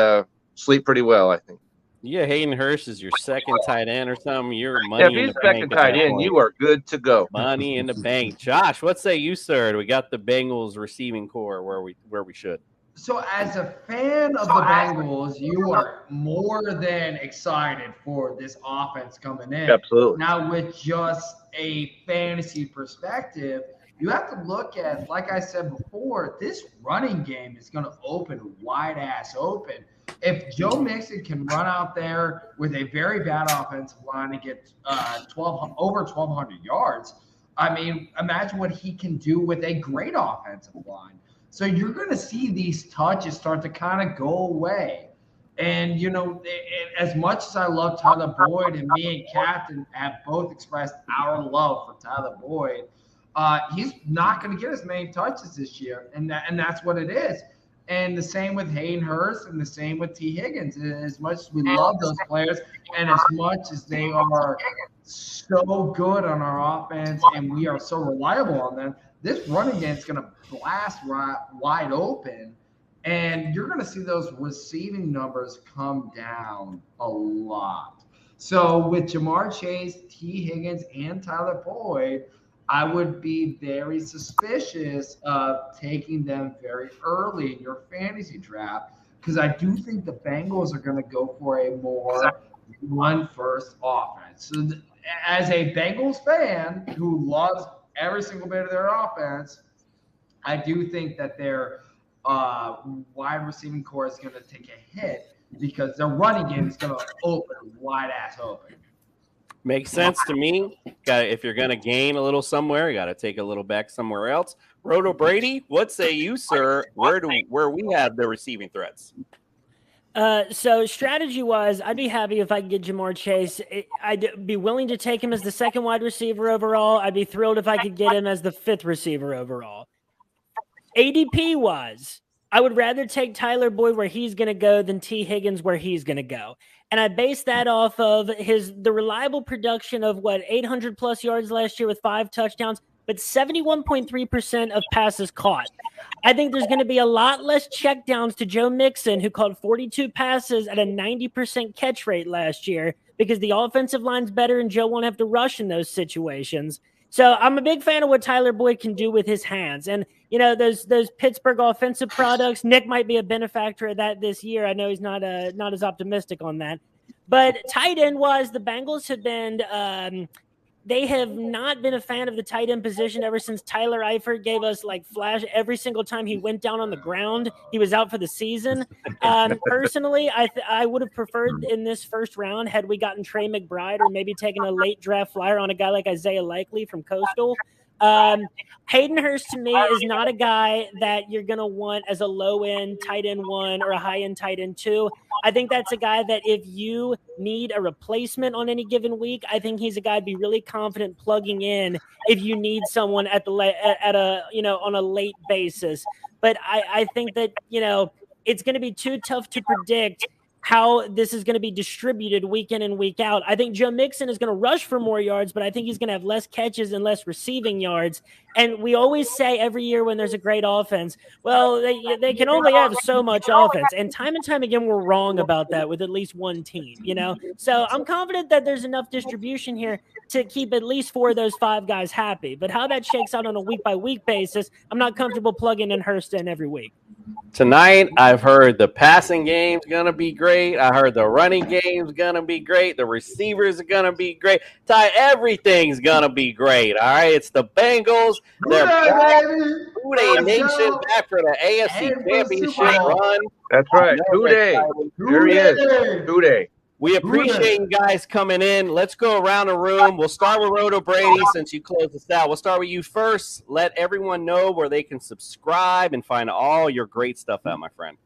sleep pretty well, I think. Yeah, Hayden Hurst is your second tight end or something. You're Yeah, money if in he's the bank second at tight that end, point. you are good to go. Money in the bank. Josh, what say you, sir? We got the Bengals receiving core where we should. So, as a fan of the Bengals, you are more than excited for this offense coming in. Absolutely. Now, with just a fantasy perspective, you have to look at, like I said before, this running game is going to open wide ass open. If Joe Mixon can run out there with a very bad offensive line and get over 1,200 yards, I mean, imagine what he can do with a great offensive line. So you're going to see these touches start to kind of go away. And, you know, as much as I love Tyler Boyd, and me and Captain have both expressed our love for Tyler Boyd, he's not going to get as many touches this year. And that's what it is. And the same with Hayden Hurst and the same with T. Higgins. As much as we love those players and as much as they are so good on our offense and we are so reliable on them, this running game is going to blast wide open, and you're going to see those receiving numbers come down a lot. So with Jamar Chase, T. Higgins, and Tyler Boyd, I would be very suspicious of taking them very early in your fantasy draft because I do think the Bengals are going to go for a more run-first offense. So as a Bengals fan who loves every single bit of their offense, I do think that their wide receiving core is going to take a hit because their running game is going to open wide ass open. Makes sense to me. If you're going to gain a little somewhere, you got to take a little back somewhere else. Roto Brady, what say you, sir? Where we have the receiving threats? So strategy-wise, I'd be happy if I could get Jamar Chase. I'd be willing to take him as the second wide receiver overall. I'd be thrilled if I could get him as the fifth receiver overall. ADP-wise, I would rather take Tyler Boyd where he's going to go than T. Higgins where he's going to go. And I base that off of the reliable production of 800-plus yards last year with 5 touchdowns, but 71.3% of passes caught. I think there's going to be a lot less checkdowns to Joe Mixon, who caught 42 passes at a 90% catch rate last year because the offensive line's better and Joe won't have to rush in those situations. So I'm a big fan of what Tyler Boyd can do with his hands. And, you know, those Pittsburgh offensive products, Nick might be a benefactor of that this year. I know he's not as optimistic on that. But tight end-wise, the Bengals have been they have not been a fan of the tight end position ever since Tyler Eifert gave us flash every single time he went down on the ground. He was out for the season. Personally, I would have preferred in this first round had we gotten Trey McBride or maybe taken a late draft flyer on a guy like Isaiah Likely from Coastal. Hayden Hurst to me is not a guy that you're going to want as a low-end tight end 1 or a high-end tight end 2. I think that's a guy that if you need a replacement on any given week, I think he's a guy I'd be really confident plugging in if you need someone on a late basis. But I think that, it's going to be too tough to predict how this is going to be distributed week in and week out. I think Joe Mixon is going to rush for more yards, but I think he's going to have less catches and less receiving yards. And we always say every year when there's a great offense, well, they can only have so much offense. And time again, we're wrong about that with at least one team, So I'm confident that there's enough distribution here to keep at least 4 of those 5 guys happy. But how that shakes out on a week-by-week basis, I'm not comfortable plugging in Hurst in every week. Tonight, I've heard the passing game's going to be great. I heard the running game's going to be great. The receivers are going to be great. Ty, everything's going to be great. All right, it's the Bengals. They're back. Houday Nation back for the AFC Championship run. That's right. Houday. Here he is. Houday. We appreciate you guys coming in. Let's go around the room. We'll start with Roto Brady since you closed us out. We'll start with you first. Let everyone know where they can subscribe and find all your great stuff out, my friend.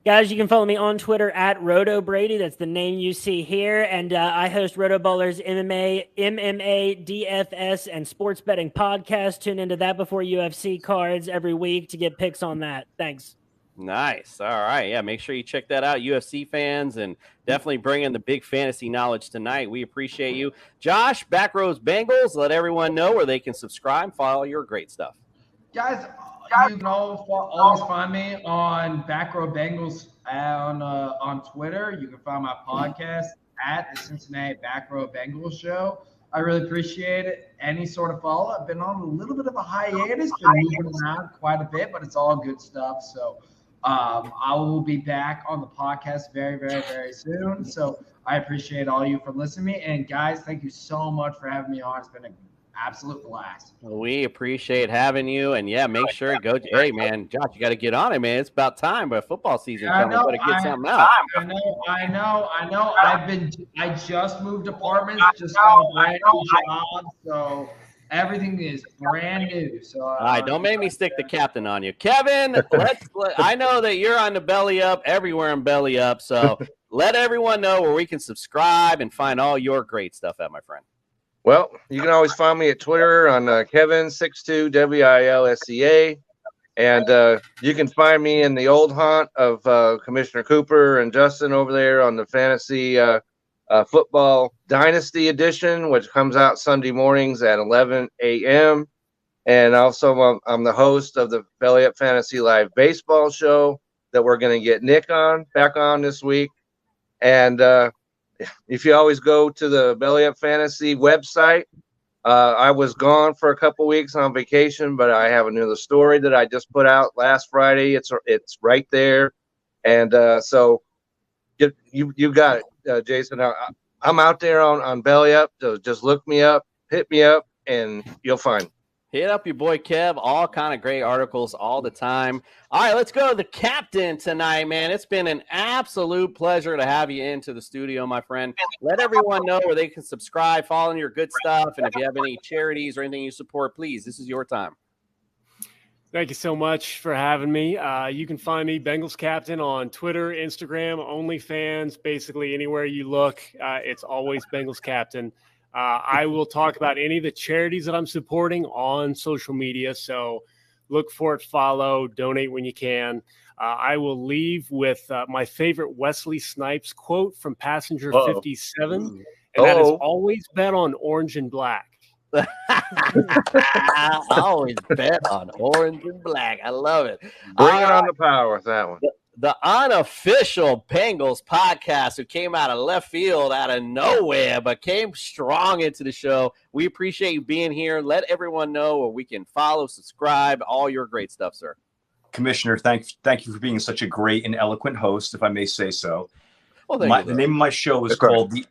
Guys, you can follow me on Twitter at Roto Brady. That's the name you see here. And I host Roto Ballers MMA, DFS, and sports betting podcast. Tune into that before UFC cards every week to get picks on that. Thanks. Nice. All right. Yeah, make sure you check that out, UFC fans, and definitely bring in the big fantasy knowledge tonight. We appreciate you. Josh, Backrows Bengals, let everyone know where they can subscribe, follow your great stuff. Guys, You can always find me on Back Row Bengals on Twitter. You can find my podcast at the Cincinnati Back Row Bengals Show. I really appreciate it. Any sort of follow. I've been on a little bit of a hiatus, been moving around quite a bit, but it's all good stuff. So I will be back on the podcast very, very, very soon. So I appreciate all you for listening to me. And guys, thank you so much for having me on. It's been an absolute blast. We appreciate having you. And yeah, make sure to go. Hey, man, Josh, you got to get on it, man. It's about time, but football season coming. Got to get something out. I know. I just moved apartments, just got a brand new job. So everything is brand new. So all right, don't make me stick the captain on you, Kevin. I know that you're on the Belly Up, everywhere in Belly Up. So let everyone know where we can subscribe and find all your great stuff at, my friend. Well, you can always find me at Twitter on Kevin62WILSEA, and you can find me in the old haunt of Commissioner Cooper and Justin over there on the Fantasy Football Dynasty Edition, which comes out Sunday mornings at 11 a.m. And also, I'm the host of the Belly Up Fantasy Live Baseball Show that we're going to get Nick back on this week. And if you always go to the Belly Up Fantasy website, I was gone for a couple weeks on vacation, but I have another story that I just put out last Friday. It's right there, and so you got it, Jason. I'm out there on Belly Up, so just look me up, hit me up, and you'll find. Hit up your boy Kev. All kind of great articles all the time. All right, let's go to the captain tonight, man. It's been an absolute pleasure to have you into the studio, my friend. Let everyone know where they can subscribe, follow your good stuff, and if you have any charities or anything you support, please, this is your time. Thank you so much for having me. You can find me, Bengals Captain, on Twitter, Instagram, OnlyFans, basically anywhere you look. It's always Bengals Captain. I will talk about any of the charities that I'm supporting on social media. So look for it, follow, donate when you can. I will leave with my favorite Wesley Snipes quote from Passenger 57. And that is always bet on orange and black. I always bet on orange and black. I love it. Bring it on the power with that one. The unofficial Bengals podcast, who came out of left field, out of nowhere, but came strong into the show. We appreciate you being here. Let everyone know where we can follow, subscribe, all your great stuff, sir. Commissioner, thank you for being such a great and eloquent host, if I may say so. Well, the name of my show is called the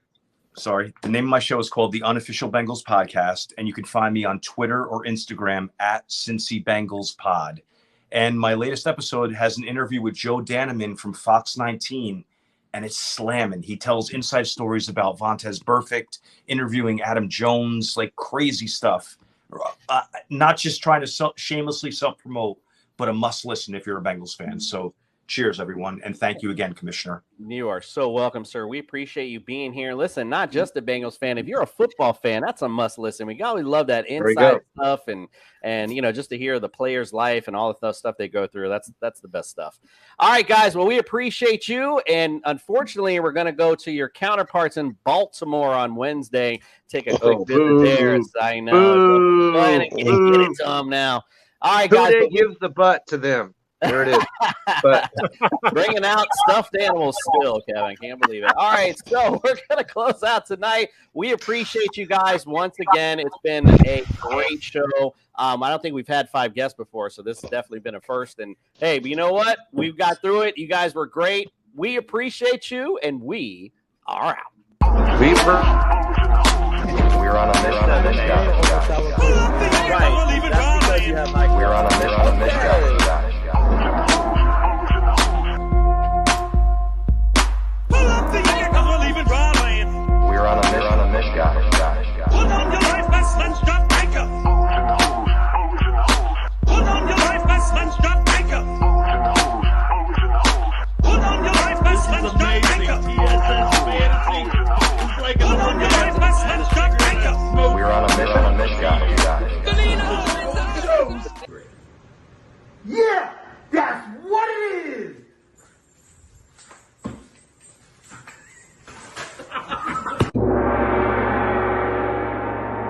Unofficial Bengals Podcast, and you can find me on Twitter or Instagram at Cincy Bengals Pod. And my latest episode has an interview with Joe Daneman from Fox 19, and it's slamming. He tells inside stories about Vontaze Burfict, interviewing Adam Jones, like crazy stuff. Not just trying to shamelessly self-promote, but a must-listen if you're a Bengals fan. So cheers, everyone, and thank you again, Commissioner. You are so welcome, sir. We appreciate you being here. Listen, not just a Bengals fan. If you're a football fan, that's a must-listen. We always love that inside stuff and just to hear the players' life and all the stuff they go through. That's the best stuff. All right, guys. Well, we appreciate you, and unfortunately, we're going to go to your counterparts in Baltimore on Wednesday. Take a quick visit there. I know. Go ahead and get it to them now. All right, guys. Who gives the butt to them? There it is. But bringing out stuffed animals still, Kevin. Can't believe it. All right, so we're going to close out tonight. We appreciate you guys once again. It's been a great show. I don't think we've had 5 guests before, so this has definitely been a first. And, hey, but you know what? We've got through it. You guys were great. We appreciate you, and we are out. We're on a mission. Right. That's because you have my... We're on a mission.